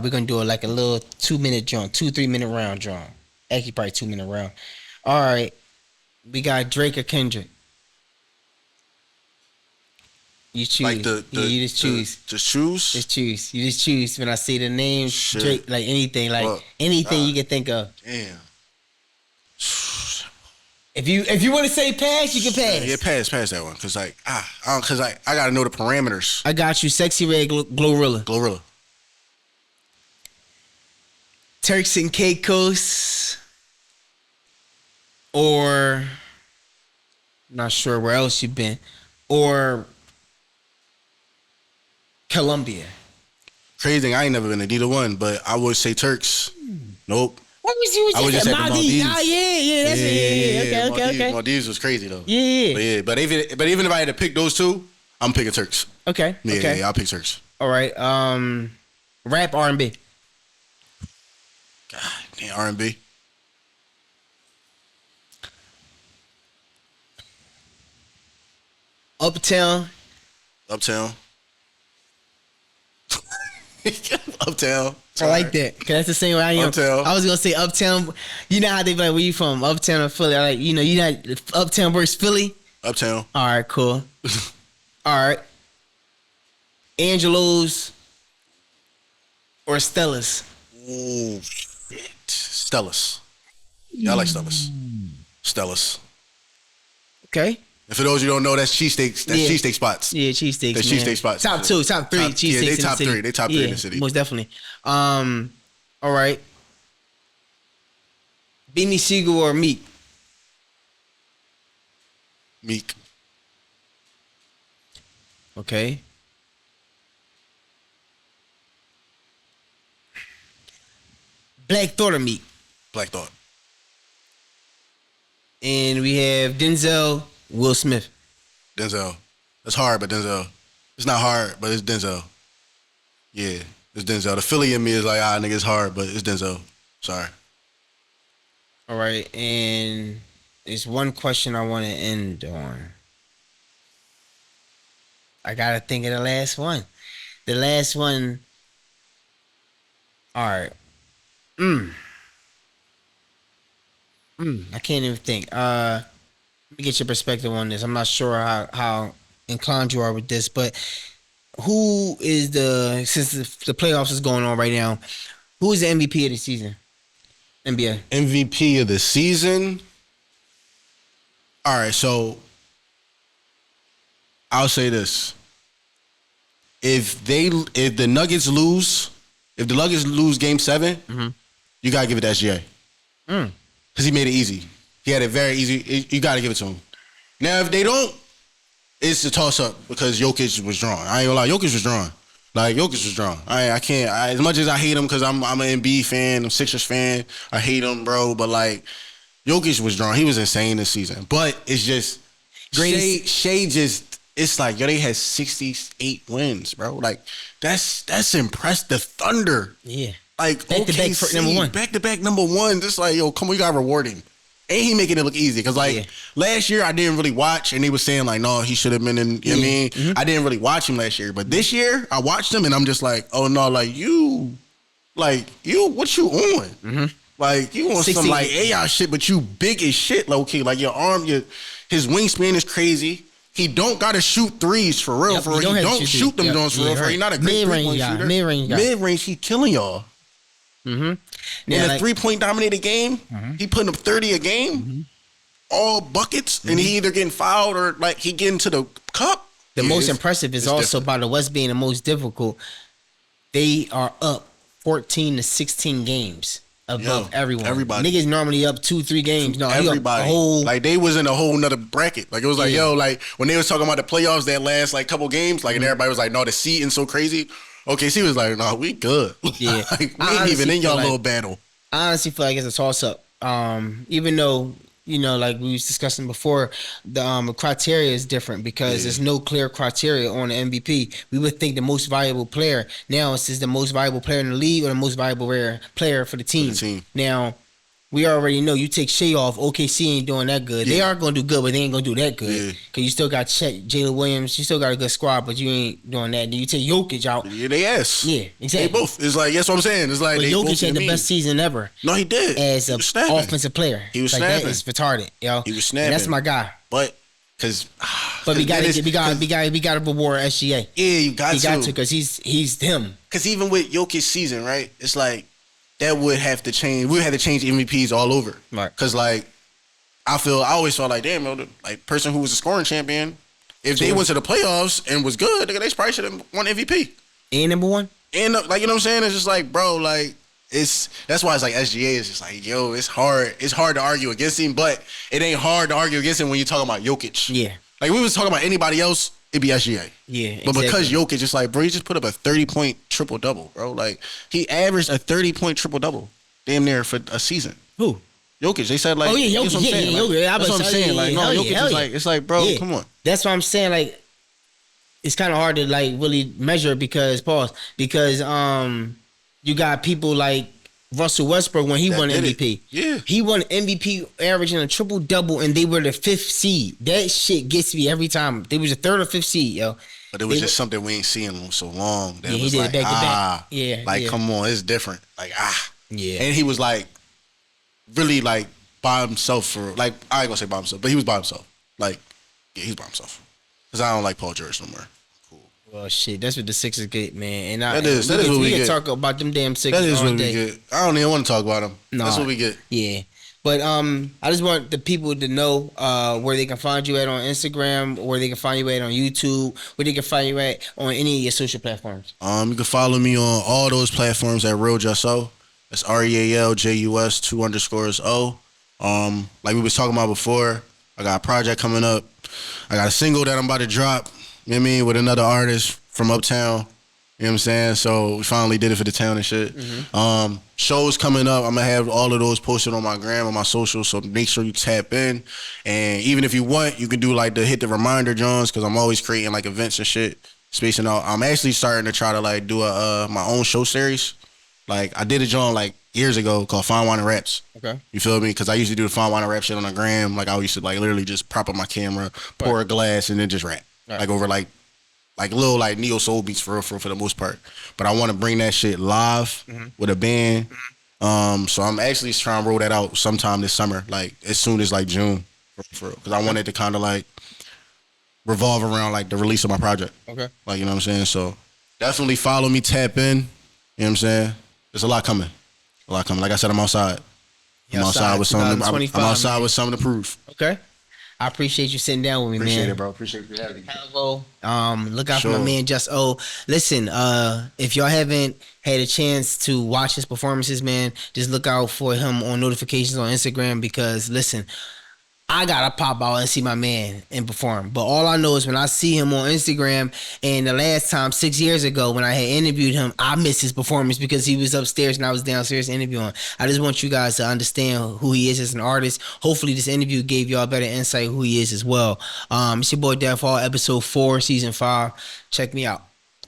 we're gonna do it like a little 2-minute drum, 2-3 minute round drum. Actually, probably 2-minute round. All right, we got Drake or Kendrick. You choose. Like you just choose. Just choose? Just choose. You just choose when I say the name, Drake, like anything, anything you can think of. Damn. If you want to say pass, you can pass. Yeah, pass that one. Cause I gotta know the parameters. I got you. Sexy Red, Glorilla. Turks and Caicos, or not sure where else you've been, or Colombia. Crazy thing, I ain't never been to either one, but I would say Turks. Nope. What was you I was just at the Maldives. Oh yeah, that's it. Okay. Maldives was crazy though. Yeah. But even if I had to pick those two, I'm picking Turks. Okay. Yeah, I'll pick Turks. All right. Rap R&B. God damn, R&B. Uptown. Uptown. I like that. Cause that's the same way I am. Uptown. I was gonna say Uptown. You know how they be like, where you from? Uptown or Philly? I like, you not Uptown versus Philly. Uptown. All right, cool. All right. Angelo's or Stella's? Oh shit. Stella's. Yeah, I like Stella's. Stella's. Okay. And for those who don't know, that's cheesesteaks. That's cheesesteak spots. Yeah, cheesesteaks. That's cheesesteak spots. Top 2, top 3 cheesesteaks. Yeah, they in top the city. 3. They top 3 in the city. Most definitely. All right. Beanie Siegel or Meek? Meek. Okay. Black Thought or Meek? Black Thought. And we have Denzel, Will Smith. Denzel. It's hard, but Denzel. It's not hard, but it's Denzel. Yeah, it's Denzel. The Philly in me is like, nigga, it's hard, but it's Denzel. Sorry. All right, and there's one question I want to end on. I gotta think of the last one. The last one. All right. I can't even think. Let me get your perspective on this. I'm not sure how inclined you are with this, but who is since the playoffs is going on right now, who is the MVP of the season? NBA. MVP of the season? All right, so I'll say this. If the Nuggets lose game 7, you gotta give it to SGA. Because he made it easy. He had it very easy. You gotta give it to him. Now, if they don't, it's a toss-up because Jokic was drawn. I ain't gonna lie, Jokic was drawn. Jokic was drawn. I can't. As much as I hate him because I'm an Embiid fan, I'm Sixers fan, I hate him, bro. But, Jokic was drawn. He was insane this season. But it's just, Shea just, it's like, they had 68 wins, bro. That's impressed. The Thunder. Yeah. Back-to-back for number one. Back-to-back number one. Just come on, we gotta reward him. And he making it look easy. Because, last year I didn't really watch, and they were saying, no, he should have been in, you know what I mean? Mm-hmm. I didn't really watch him last year. But this year, I watched him, and I'm just like, oh, no, you, what you on? Mm-hmm. You on 16. Some, AI shit, but you big as shit, low-key. Your arm, his wingspan is crazy. He don't gotta shoot threes for real. He don't shoot them joints for real. He's not a great three-point shooter. Mid-range, he killing y'all. In a 3-point dominated game, he putting up 30 a game, all buckets, and he either getting fouled or he getting to the cup. The most impressive is also different. By the West being the most difficult. They are up 14 to 16 games above everyone. Everybody. Niggas normally up 2-3 games. No, everybody. They was in a whole nother bracket. It was when they was talking about the playoffs that last couple games, and everybody was like, no, the seating so crazy. Okay, she was like, no, we good. Yeah. We ain't even in y'all little battle. I honestly feel like it's a toss-up. Even though, like we was discussing before, the criteria is different because there's no clear criteria on the MVP. We would think the most valuable player. Now it's just the most valuable player in the league or the most valuable player for the team. Now, we already know you take Shea off, OKC ain't doing that good. Yeah. They are going to do good, but they ain't going to do that good. Because you still got Chet, Jalen Williams. You still got a good squad, but you ain't doing that. Then you take Jokic out. Yeah, they ass. Yeah, exactly. They both. It's that's what I'm saying. It's but they Jokic both had the best season ever. No, he did. As an offensive player. He was snapping. That is retarded, yo. He was snapping. And that's my guy. But we got to reward SGA. Yeah, you got to. He got to because he's him. Because even with Jokic's season, right? It's that would have to change. We would have to change MVPs all over. Right. Because, I always felt damn, the person who was a scoring champion, if they went to the playoffs and was good, they probably should have won MVP. And number one? And, you know what I'm saying? It's just bro, that's why it's like SGA is just like, yo, it's hard. It's hard to argue against him, but it ain't hard to argue against him when you're talking about Jokic. Yeah. Like we was talking about anybody else, it'd be SGA. Yeah, But because exactly. Jokic, it's like, bro, he just put up a 30-point triple double, bro. Like he averaged a 30-point triple double, damn near for a season. Who? Jokic, they said like, Oh yeah, that's Jokic. what I'm Yeah, saying. yeah, Like, Jokic. that's what I'm saying. Like, no, hell Jokic hell is like, it's like, bro, Yeah. come on. That's what I'm saying. Like, it's kind of hard to like really measure because you got people like Russell Westbrook when he That won did it. MVP. Yeah. He won MVP averaging a triple double, and they were the 5th seed. That shit gets me every time. They was the 3rd or 5th seed, yo. But it was just something we ain't seeing in so long. That Yeah, he was did it like, back to back. Yeah, like yeah. come on, it's different. Like Yeah. and he was like really like by himself for like I ain't gonna say by himself, but he was by himself. Like yeah, he's by himself. Cause I don't like Paul George no more. Cool. Well, shit, that's what the Sixers get, man. And That is what we can get. talk about them damn Sixers That is all what we day. get. I don't even want to talk about him. No. That's what we get. Yeah. But I just want the people to know where they can find you at on Instagram, where they can find you at on YouTube, where they can find you at on any of your social platforms. You can follow me on all those platforms at Real Jus-O. That's REALJUS 2_O. Like we was talking about before, I got a project coming up. I got a single that I'm about to drop, you know what I mean, with another artist from Uptown. You know what I'm saying? So we finally did it for the town and shit. Shows coming up. I'm gonna have all of those posted on my gram, on my socials. So make sure you tap in. And even if you want, you can do like the hit the reminder Johns, because I'm always creating like events and shit, spacing out. I'm actually starting to try to like do a my own show series. Like I did a John like years ago called Fine Wine and Raps. Okay. You feel me? Because I used to do the Fine Wine and Rap shit on the gram. Like I used to like literally just prop up my camera, pour a glass, and then just rap. Right. Like over like little like neo soul beats for real, for the most part. But I want to bring that shit live with a band. So I'm actually trying to roll that out sometime this summer, like as soon as like June, for real. Because I wanted to kind of like revolve around like the release of my project. Okay. Like you know what I'm saying. So definitely follow me, tap in. You know what I'm saying. There's a lot coming. A lot coming. Like I said, I'm outside. I'm outside with something. I'm 2025, outside man. with something to prove. Okay. I appreciate you sitting down with me, Appreciate man. it, bro. Appreciate you having me. Convo. Look out for Sure. my man Jus-O. Listen, if y'all haven't had a chance to watch his performances, man, just look out for him on notifications on Instagram because listen, I gotta pop out and see my man and perform. But all I know is when I see him on Instagram, and the last time 6 years ago when I had interviewed him, I missed his performance because he was upstairs and I was downstairs interviewing. I just want you guys to understand who he is as an artist. Hopefully this interview gave y'all better insight who he is as well. It's your boy Def Hall, episode 4, season 5. Check me out.